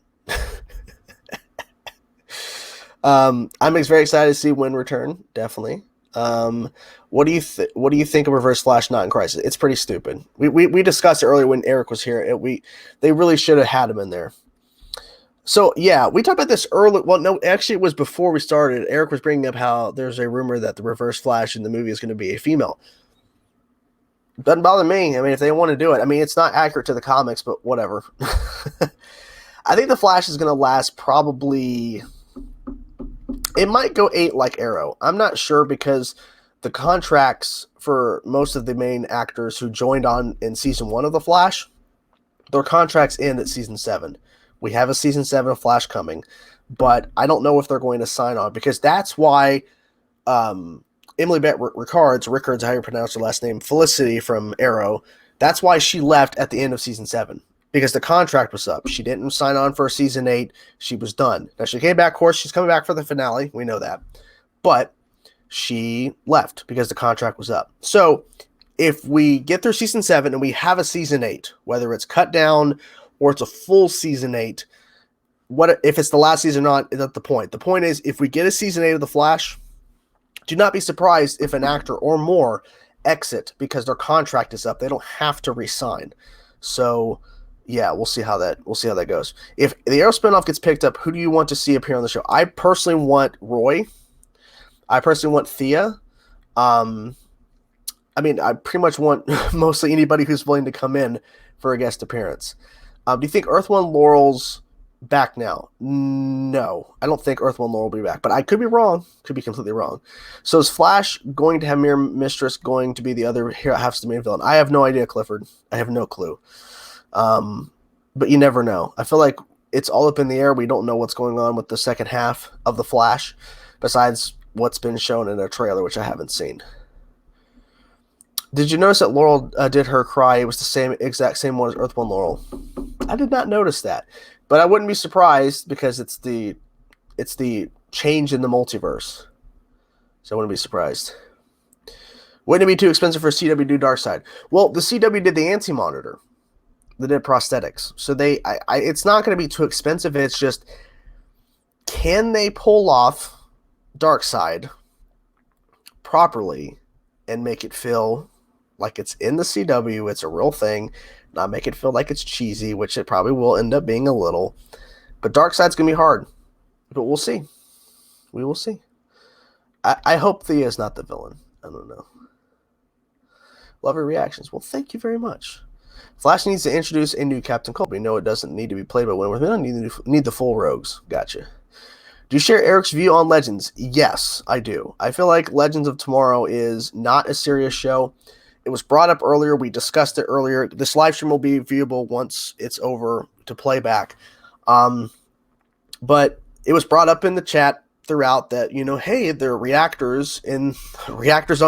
I'm very excited to see Wynn return. Definitely. What do you think of Reverse Flash not in Crisis? It's pretty stupid. We discussed it earlier when Eric was here. They really should have had him in there. So yeah, we talked about this early. Well, no, actually it was before we started. Eric was bringing up how there's a rumor that the Reverse Flash in the movie is going to be a female. Doesn't bother me. I mean, if they want to do it, I mean, it's not accurate to the comics, but whatever. I think the Flash is going to last probably. It might go 8 like Arrow. I'm not sure because the contracts for most of the main actors who joined on in season 1 of The Flash, their contracts end at season 7. We have a season 7 of Flash coming, but I don't know if they're going to sign on because that's why Emily Bett Rickards, how you pronounce her last name, Felicity from Arrow, that's why she left at the end of season 7. Because the contract was up. She didn't sign on for season 8. She was done. Now, she came back, of course. She's coming back for the finale. We know that. But she left because the contract was up. So, if we get through season 7 and we have a season 8, whether it's cut down or it's a full season 8, if it's the last season or not, is not the point. The point is, if we get a season 8 of The Flash, do not be surprised if an actor or more exit because their contract is up. They don't have to re-sign. So... yeah, we'll see how that goes. If the Arrow spinoff gets picked up, who do you want to see appear on the show? I personally want Roy. I personally want Thea. I mean, I pretty much want mostly anybody who's willing to come in for a guest appearance. Do you think Earth 1 Laurel's back now? No, I don't think Earth 1 Laurel will be back, but I could be wrong. Could be completely wrong. So is Flash going to have Mirror Mistress going to be the other hero, half the main villain? I have no idea, Clifford. I have no clue. But you never know. I feel like it's all up in the air. We don't know what's going on with the second half of The Flash, besides what's been shown in a trailer, which I haven't seen. Did you notice that Laurel did her cry? It was the exact same one as Earth One Laurel. I did not notice that, but I wouldn't be surprised because it's the change in the multiverse. So I wouldn't be surprised. Wouldn't it be too expensive for CW to do Darkseid? Well, the CW did the anti-monitor. They did prosthetics. So it's not going to be too expensive. It's just, can they pull off Darkseid properly and make it feel like it's in the CW, it's a real thing, not make it feel like it's cheesy, which it probably will end up being a little. But Darkseid's going to be hard. But we'll see. We will see. I hope Thea is not the villain. I don't know. Love your reactions. Well, thank you very much. Flash needs to introduce a new Captain Cold. We know it doesn't need to be played by Wentworth. We don't need the full rogues. Gotcha. Do you share Eric's view on Legends? Yes, I do. I feel like Legends of Tomorrow is not a serious show. It was brought up earlier. We discussed it earlier. This live stream will be viewable once it's over to play back. But it was brought up in the chat throughout that, hey, the reactors on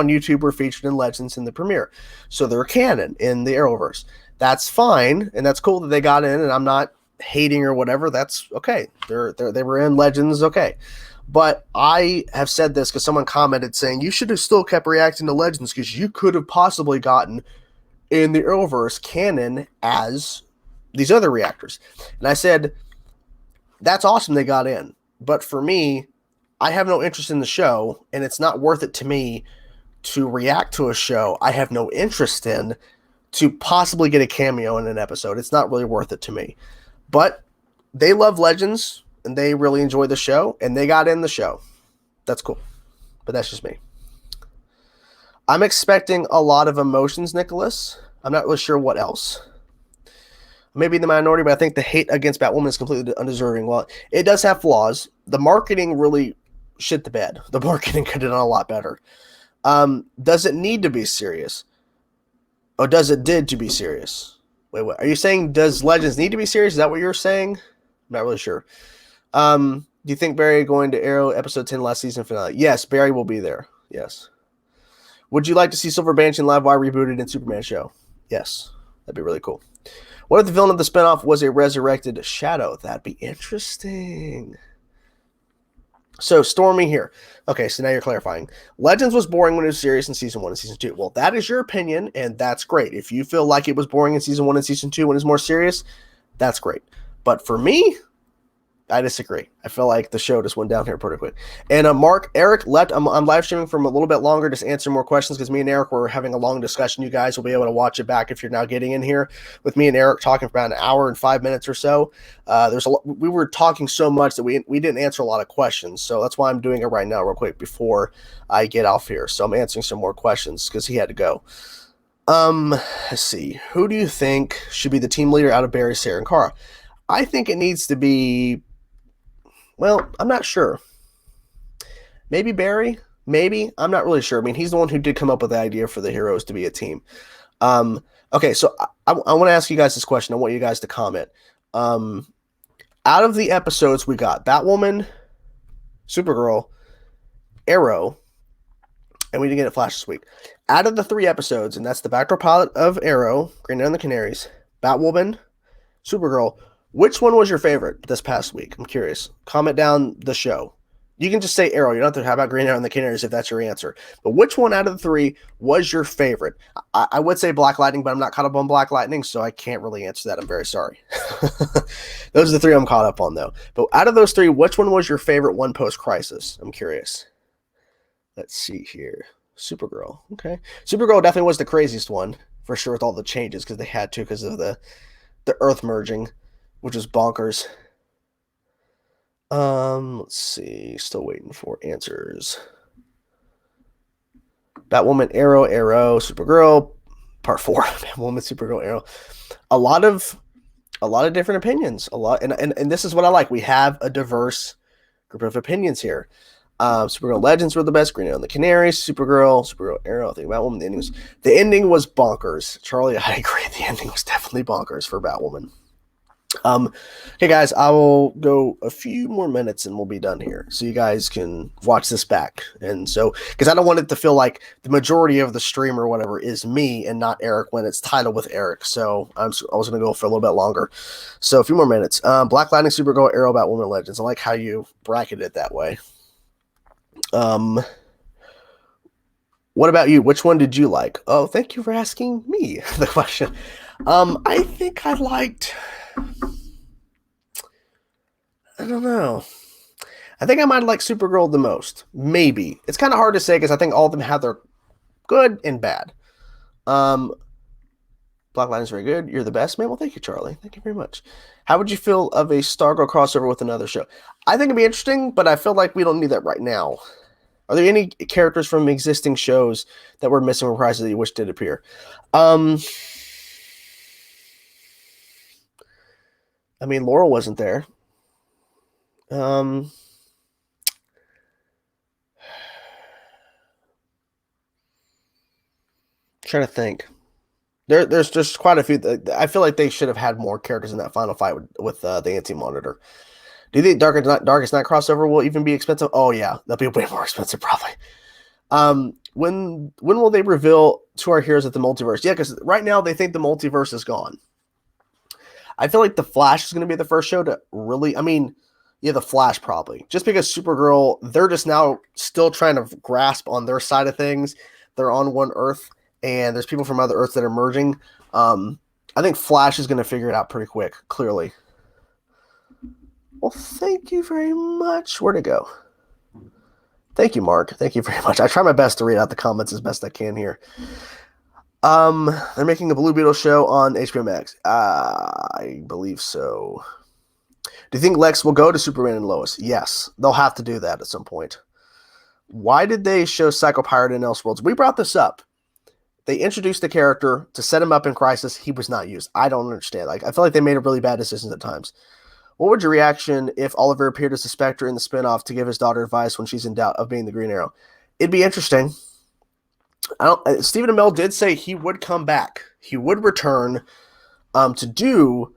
YouTube were featured in Legends in the premiere. So they're canon in the Arrowverse. That's fine, and that's cool that they got in, and I'm not hating or whatever. That's okay. They were in Legends, okay. But I have said this because someone commented saying, you should have still kept reacting to Legends because you could have possibly gotten in the Arrowverse canon as these other reactors. And I said, that's awesome they got in. But for me, I have no interest in the show, and it's not worth it to me to react to a show I have no interest in to possibly get a cameo in an episode. It's not really worth it to me. But they love Legends, and they really enjoy the show, and they got in the show. That's cool. But that's just me. I'm expecting a lot of emotions, Nicholas. I'm not really sure what else. Maybe in the minority, but I think the hate against Batwoman is completely undeserving. Well, it does have flaws. The marketing really shit the bed. The marketing could have done a lot better. Does it need to be serious? Or does it did to be serious? Wait, what? Are you saying does Legends need to be serious? Is that what you're saying? I'm not really sure. Do you think Barry going to Arrow episode 10 last season finale? Yes, Barry will be there. Yes. Would you like to see Silver Banshee and Livewire rebooted in Superman show? Yes. That'd be really cool. What if the villain of the spinoff was a resurrected Shadow? That'd be interesting. So, Stormy here. Okay, so now you're clarifying. Legends was boring when it was serious in season 1 and season 2. Well, that is your opinion, and that's great. If you feel like it was boring in season 1 and season 2 when it's more serious, that's great. But for me, I disagree. I feel like the show just went down here pretty quick. And Eric left. I'm live streaming from a little bit longer, just answer more questions because me and Eric were having a long discussion. You guys will be able to watch it back if you're now getting in here with me and Eric talking for about an hour and 5 minutes or so. We were talking so much that we didn't answer a lot of questions. So that's why I'm doing it right now real quick before I get off here. So I'm answering some more questions because he had to go. Let's see. Who do you think should be the team leader out of Barry, Sarah, and Kara? I think it needs to be... Well, I'm not sure. Maybe Barry? Maybe. I'm not really sure. I mean, he's the one who did come up with the idea for the heroes to be a team. Okay, so I want to ask you guys this question. I want you guys to comment. Out of the episodes we got, Batwoman, Supergirl, Arrow, and we didn't get a Flash this week. Out of the 3 episodes, and that's the backdoor pilot of Arrow, Green Arrow and the Canaries, Batwoman, Supergirl, which one was your favorite this past week? I'm curious. Comment down the show. You can just say Arrow. You don't have to have about Green Arrow and the Canaries if that's your answer. But which one out of the 3 was your favorite? I would say Black Lightning, but I'm not caught up on Black Lightning, so I can't really answer that. I'm very sorry. Those are the 3 I'm caught up on, though. But out of those 3, which one was your favorite one post-Crisis? I'm curious. Let's see here. Supergirl. Okay. Supergirl definitely was the craziest one, for sure, with all the changes, because they had to because of the Earth merging, which was bonkers. Let's see. Still waiting for answers. Batwoman, Arrow, Supergirl, part 4. Batwoman, Supergirl, Arrow. A lot of different opinions. And this is what I like. We have a diverse group of opinions here. Supergirl Legends were the best. Green Arrow and the Canaries, Supergirl Arrow. I think Batwoman. The ending was bonkers. Charlie, I agree. The ending was definitely bonkers for Batwoman. Okay, guys, I will go a few more minutes and we'll be done here, so you guys can watch this back. And so, because I don't want it to feel like the majority of the stream or whatever is me and not Eric when it's titled with Eric. So I was going to go for a little bit longer. So a few more minutes. Black Lightning, Supergirl, Arrow, Batwoman, Legends. I like how you bracketed it that way. What about you? Which one did you like? Oh, thank you for asking me the question. I think I liked. I don't know. I think I might like Supergirl the most. Maybe. It's kind of hard to say because I think all of them have their good and bad. Black Lightning's very good. You're the best, man. Well, thank you, Charlie. Thank you very much. How would you feel of a Stargirl crossover with another show? I think it'd be interesting, but I feel like we don't need that right now. Are there any characters from existing shows that were missing from Crisis that you wish did appear? I mean, Laurel wasn't there. Trying to think. There's just quite a few. I feel like they should have had more characters in that final fight with the Anti-Monitor. Do you think Darkest Night crossover will even be expensive? Oh yeah, that'll be way more expensive probably. When will they reveal to our heroes at the multiverse? Yeah, because right now they think the multiverse is gone. I feel like the Flash is going to be the first show to really. I mean, yeah, the Flash probably. Just because Supergirl, they're just now still trying to grasp on their side of things. They're on one Earth, and there's people from other Earths that are merging. I think Flash is going to figure it out pretty quick, clearly. Well, thank you very much. Where'd it go? Thank you, Mark. Thank you very much. I try my best to read out the comments as best I can here. They're making a Blue Beetle show on HBO Max. I believe so. Do you think Lex will go to Superman and Lois? Yes. They'll have to do that at some point. Why did they show Psycho Pirate in Elseworlds? We brought this up. They introduced the character to set him up in Crisis. He was not used. I don't understand. Like, I feel like they made a really bad decisions at times. What would your reaction if Oliver appeared as a Spectre in the spinoff to give his daughter advice when she's in doubt of being the Green Arrow? It'd be interesting. Stephen Amell did say he would come back. He would return to do.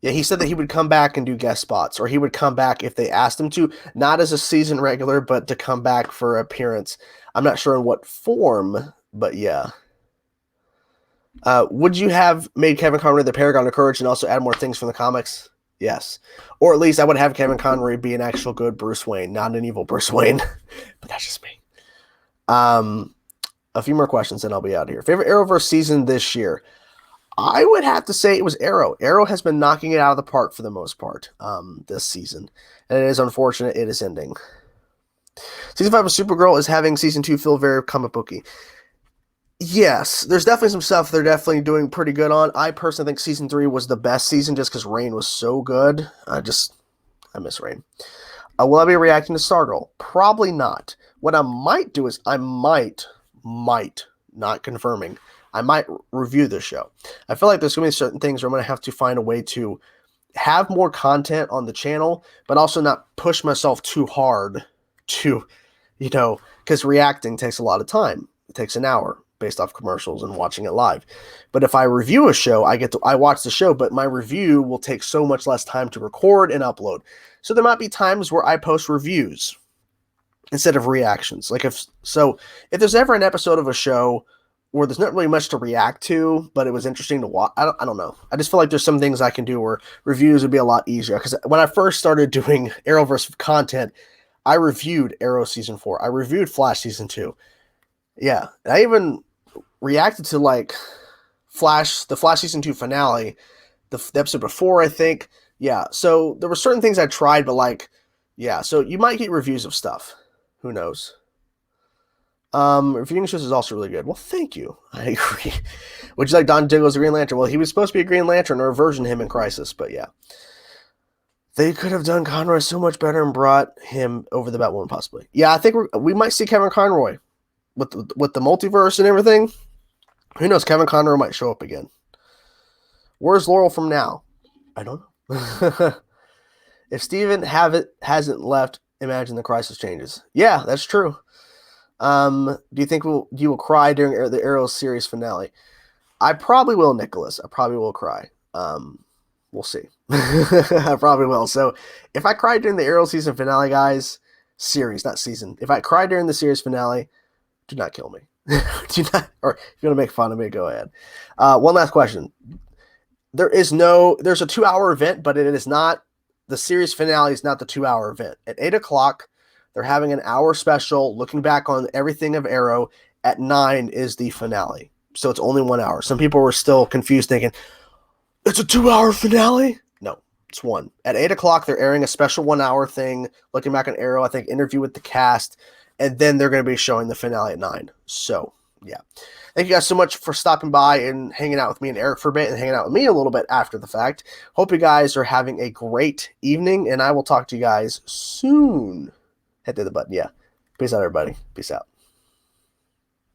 Yeah, he said that he would come back and do guest spots, or he would come back if they asked him to, not as a season regular, but to come back for appearance. I'm not sure in what form, but yeah. Would you have made Kevin Conroy the Paragon of Courage and also add more things from the comics? Yes. Or at least I would have Kevin Conroy be an actual good Bruce Wayne, not an evil Bruce Wayne. But that's just me. A few more questions and I'll be out of here. Favorite Arrowverse season this year? I would have to say it was Arrow. Arrow has been knocking it out of the park for the most part this season. And it is unfortunate it is ending. Season 5 of Supergirl is having season 2 feel very comic booky. Yes, there's definitely some stuff they're definitely doing pretty good on. I personally think season 3 was the best season just because Rain was so good. I miss Rain. Will I be reacting to Stargirl? Probably not. What I might do is I might, not confirming, I might review this show. I feel like there's going to be certain things where I'm going to have to find a way to have more content on the channel, but also not push myself too hard to, because reacting takes a lot of time. It takes an hour based off commercials and watching it live. But if I review a show, I watch the show, but my review will take so much less time to record and upload. So there might be times where I post reviews instead of reactions. Like if there's ever an episode of a show where there's not really much to react to, but it was interesting to watch, I don't know. I just feel like there's some things I can do where reviews would be a lot easier. Because when I first started doing Arrowverse content, I reviewed Arrow Season 4. I reviewed Flash Season 2. Yeah, I even reacted to the Flash Season 2 finale, the episode before, I think. Yeah, so there were certain things I tried, but so you might get reviews of stuff. Who knows? Reviewing shows is also really good. Well, thank you. I agree. Would you like Don Diggle as a Green Lantern? Well, he was supposed to be a Green Lantern or a version of him in Crisis, but yeah. They could have done Conroy so much better and brought him over the Batwoman possibly. Yeah, I think we might see Kevin Conroy. With the multiverse and everything, who knows? Kevin Conroy might show up again. Where's Laurel from now? I don't know. If Steven hasn't left, imagine the crisis changes. Yeah, that's true. Do you think you will cry during the Arrow series finale? I probably will, Nicholas. I probably will cry. We'll see. I probably will. So if I cry during the Arrow season finale, guys, series, not season. If I cry during the series finale, do not kill me. Do not, or if you want to make fun of me, go ahead. One last question. There's a 2-hour event, but it is not, the series finale is not the 2-hour event. At 8:00, they're having an hour special looking back on everything of Arrow. At 9 is the finale. So it's only 1 hour. Some people were still confused thinking, it's a 2-hour finale? No, it's one. At 8:00, they're airing a special 1-hour thing, looking back on Arrow, I think interview with the cast, and then they're going to be showing the finale at 9. So, yeah. Thank you guys so much for stopping by and hanging out with me and Eric for a bit and hanging out with me a little bit after the fact. Hope you guys are having a great evening, and I will talk to you guys soon. Hit the button, yeah. Peace out, everybody. Peace out.